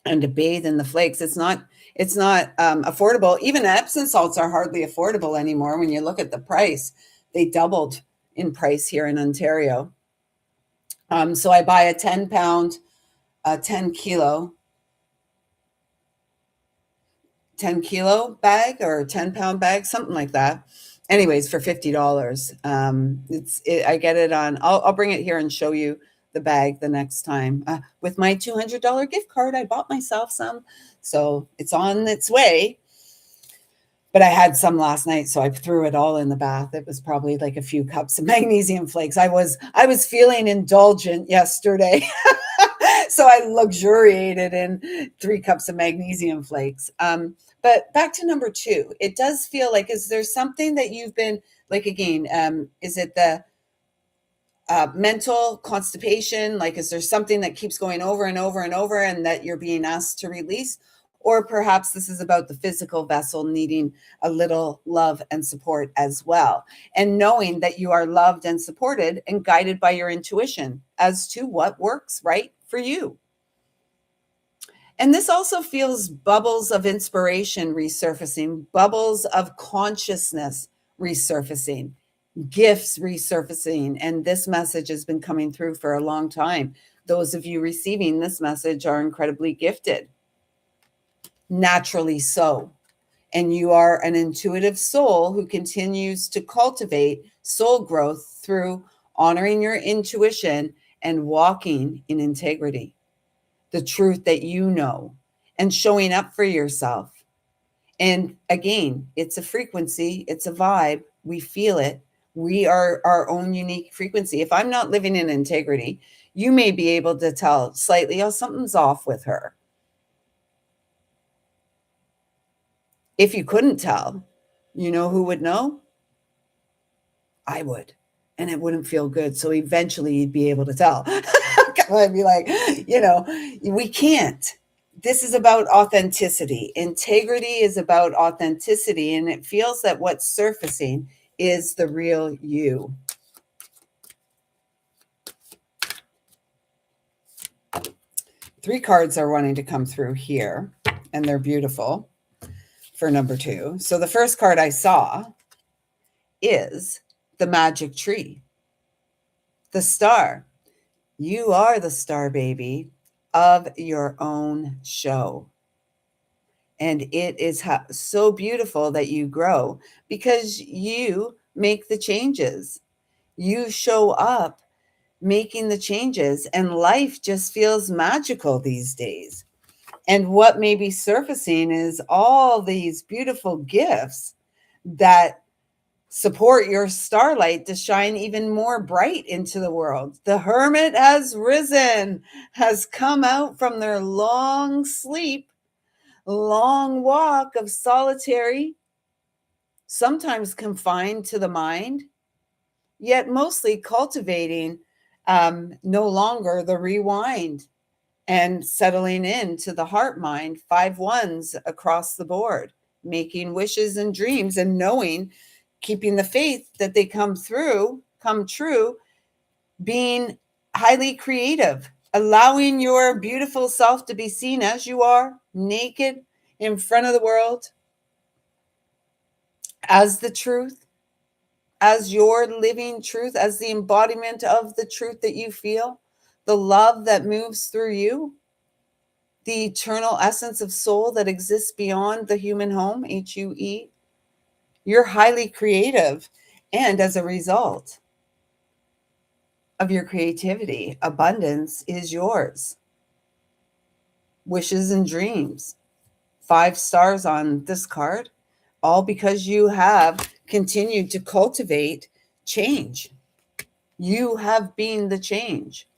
And to bathe in the flakes, it's not affordable. Even Epsom salts are hardly affordable anymore. When you look at the price, they doubled in price here in Ontario. So I buy a 10-pound, 10 kilo bag or 10-pound bag, something like that. Anyways, for $50. I get it on, I'll bring it here and show you the bag the next time. With my $200 gift card, I bought myself some. So it's on its way. But I had some last night, so I threw it all in the bath. It was probably like a few cups of magnesium flakes. I was feeling indulgent yesterday. So I luxuriated in 3 cups of magnesium flakes. But back to number 2, it does feel like, is there something that you've been like, again, is it the mental constipation? Like, is there something that keeps going over and over and over and that you're being asked to release? Or perhaps this is about the physical vessel needing a little love and support as well. And knowing that you are loved and supported and guided by your intuition as to what works right for you. And this also feels bubbles of inspiration resurfacing, bubbles of consciousness resurfacing, gifts resurfacing. And this message has been coming through for a long time. Those of you receiving this message are incredibly gifted. Naturally so. And you are an intuitive soul who continues to cultivate soul growth through honoring your intuition and walking in integrity, the truth that you know, and showing up for yourself And again, it's a frequency, it's a vibe. We feel it. We are our own unique frequency. If I'm not living in integrity, you may be able to tell slightly, oh, something's off with her. If you couldn't tell, you know who would know? I would. And it wouldn't feel good. So eventually you'd be able to tell. I'd be like, we can't. This is about authenticity. Integrity is about authenticity. And it feels that what's surfacing is the real you. Three cards are wanting to come through here, and they're beautiful for number 2. So the first card I saw is the magic tree, the star. You are the star, baby, of your own show. And it is so beautiful that you grow because you make the changes. You show up making the changes, and life just feels magical these days. And what may be surfacing is all these beautiful gifts that support your starlight to shine even more bright into the world. The hermit has risen, has come out from their long sleep, long walk of solitary, sometimes confined to the mind, yet mostly cultivating no longer the rewind and settling into the heart mind, 5 ones across the board, making wishes and dreams and knowing, keeping the faith that they come true, being highly creative, allowing your beautiful self to be seen as you are, naked in front of the world, as the truth, as your living truth, as the embodiment of the truth that you feel, the love that moves through you, the eternal essence of soul that exists beyond the human home, HUE. You're highly creative. And as a result of your creativity, abundance is yours. Wishes and dreams. 5 stars on this card, all because you have continued to cultivate change. You have been the change.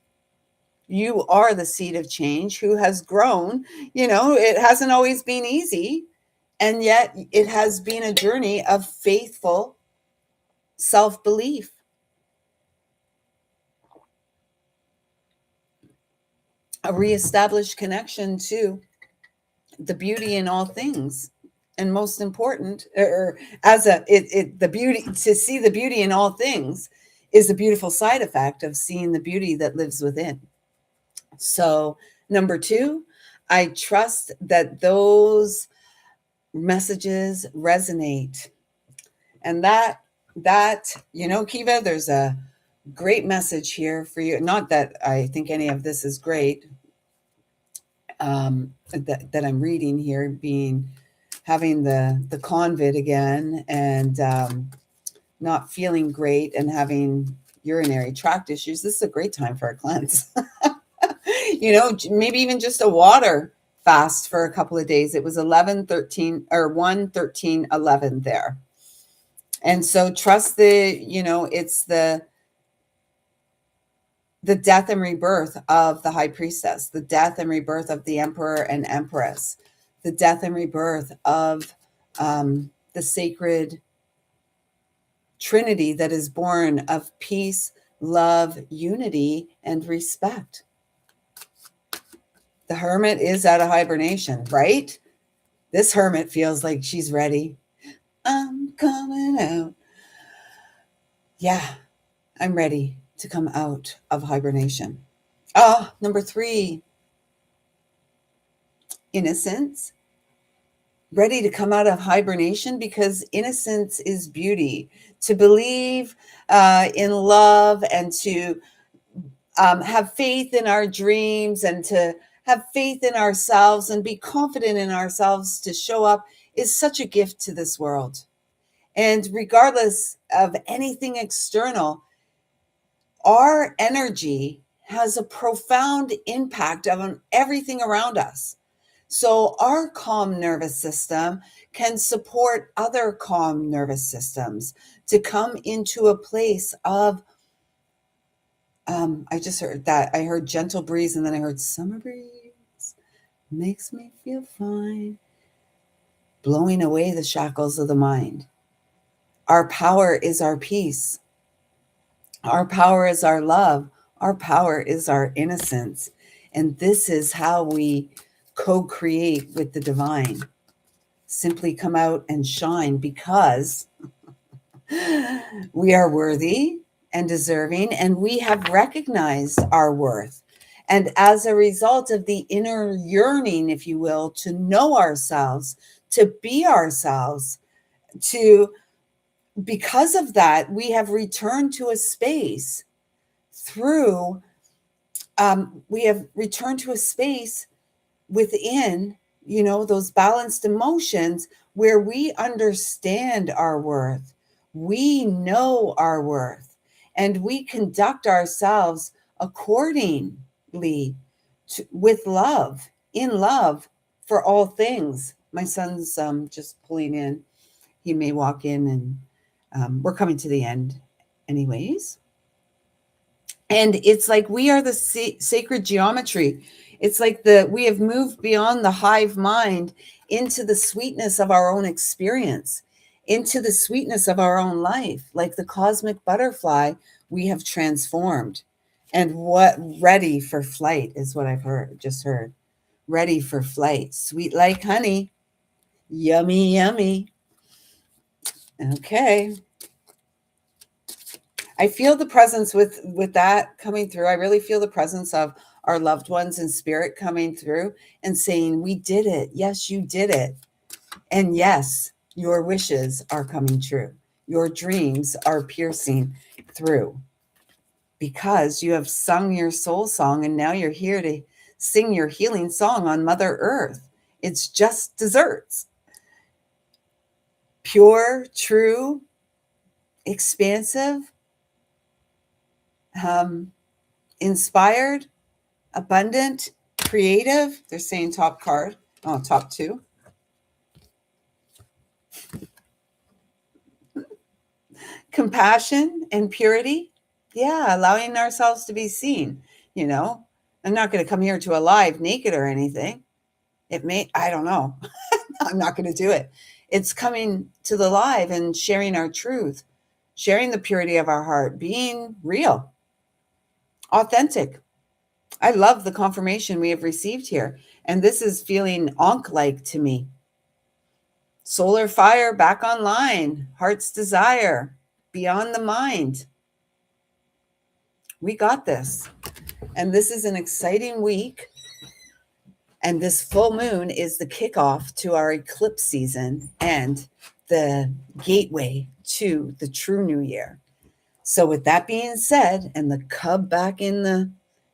You are the seed of change who has grown. It hasn't always been easy, and yet it has been a journey of faithful self-belief, a reestablished connection to the beauty in all things. And most important, or as the beauty, to see the beauty in all things is a beautiful side effect of seeing the beauty that lives within. So, number 2, I trust that those messages resonate. And that, Kiva, there's a great message here for you. Not that I think any of this is great, that I'm reading here, having the convid again, and not feeling great, and having urinary tract issues. This is a great time for a cleanse. Maybe even just a water fast for a couple of days. It was 11, 13, or 1, 13, 11 there. And so trust it's the death and rebirth of the high priestess, the death and rebirth of the emperor and empress, the death and rebirth of the sacred trinity that is born of peace, love, unity, and respect. The hermit is out of hibernation, right? This hermit feels like she's ready. I'm coming out. Yeah, I'm ready to come out of hibernation. Number 3, innocence. Ready to come out of hibernation because innocence is beauty. To believe in love, and to have faith in our dreams, and to have faith in ourselves and be confident in ourselves to show up is such a gift to this world. And regardless of anything external, our energy has a profound impact on everything around us. So our calm nervous system can support other calm nervous systems to come into a place of, I just heard that. I heard gentle breeze and then I heard summer breeze makes me feel fine, blowing away the shackles of the mind. Our power is our peace. Our power is our love. Our power is our innocence. And this is how we co create with the divine. Simply come out and shine because we are worthy and deserving, and we have recognized our worth. And as a result of the inner yearning, if you will, to know ourselves, to be ourselves, to because of that, we have returned to a space through, we have returned to a space within, those balanced emotions where we understand our worth, we know our worth, and we conduct ourselves accordingly with love, in love for all things. My son's just pulling in. He may walk in, and we're coming to the end anyways. And it's like we are the sacred geometry. It's like we have moved beyond the hive mind into the sweetness of our own experience, into the sweetness of our own life. Like the cosmic butterfly, we have transformed. And what ready for flight is what I've just heard. Ready for flight, sweet like honey, yummy, yummy. Okay. I feel the presence with that coming through. I really feel the presence of our loved ones in spirit coming through and saying, "We did it. Yes, you did it. And yes, your wishes are coming true. Your dreams are piercing through because you have sung your soul song and now you're here to sing your healing song on Mother Earth. It's just desserts. Pure, true, expansive, inspired, abundant, creative. They're saying top card. Oh, top two. Compassion and purity. Yeah, allowing ourselves to be seen. I'm not going to come here to a live naked or anything. I don't know. I'm not going to do it. It's coming to the live and sharing our truth, sharing the purity of our heart, being real, authentic. I love the confirmation we have received here. And this is feeling Ankh-like to me. Solar fire back online. Heart's desire. Beyond the mind. We got this. And this is an exciting week. And this full moon is the kickoff to our eclipse season and the gateway to the true new year. So with that being said, and the cub back in the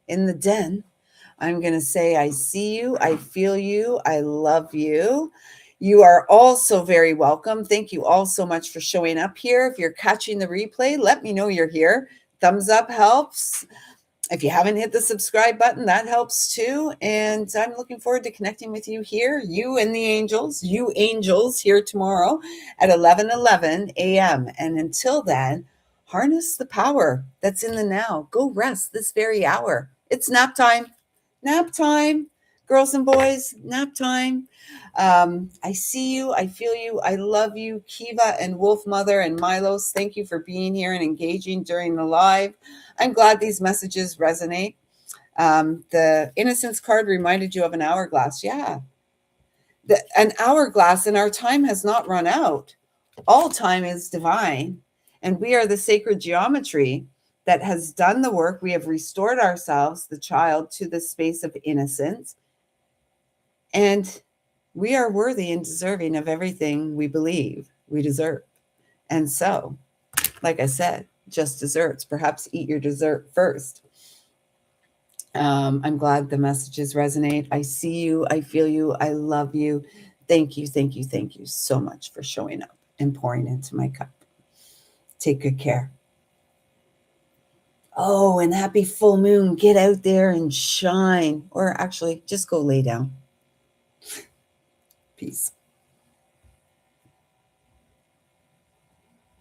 den, I'm going to say, I see you, I feel you, I love you. You are all so very welcome. Thank you all so much for showing up here. If you're catching the replay, let me know you're here. Thumbs up helps. If you haven't hit the subscribe button, that helps too. And I'm looking forward to connecting with you here, you and the angels, you angels here tomorrow at 11:11 a.m. And until then, harness the power that's in the now. Go rest this very hour. It's nap time. Nap time, girls and boys, nap time. I see you. I feel you. I love you. Kiva and Wolf Mother and Milos, thank you for being here and engaging during the live. I'm glad these messages resonate. The innocence card reminded you of an hourglass. Yeah. An hourglass, and our time has not run out. All time is divine. And we are the sacred geometry that has done the work. We have restored ourselves, the child, to the space of innocence. And we are worthy and deserving of everything we believe we deserve. And so, like I said, just desserts. Perhaps eat your dessert first. I'm glad the messages resonate. I see you. I feel you. I love you. Thank you. Thank you. Thank you so much for showing up and pouring into my cup. Take good care. Oh, and happy full moon. Get out there and shine. Or actually, just go lay down. Peace.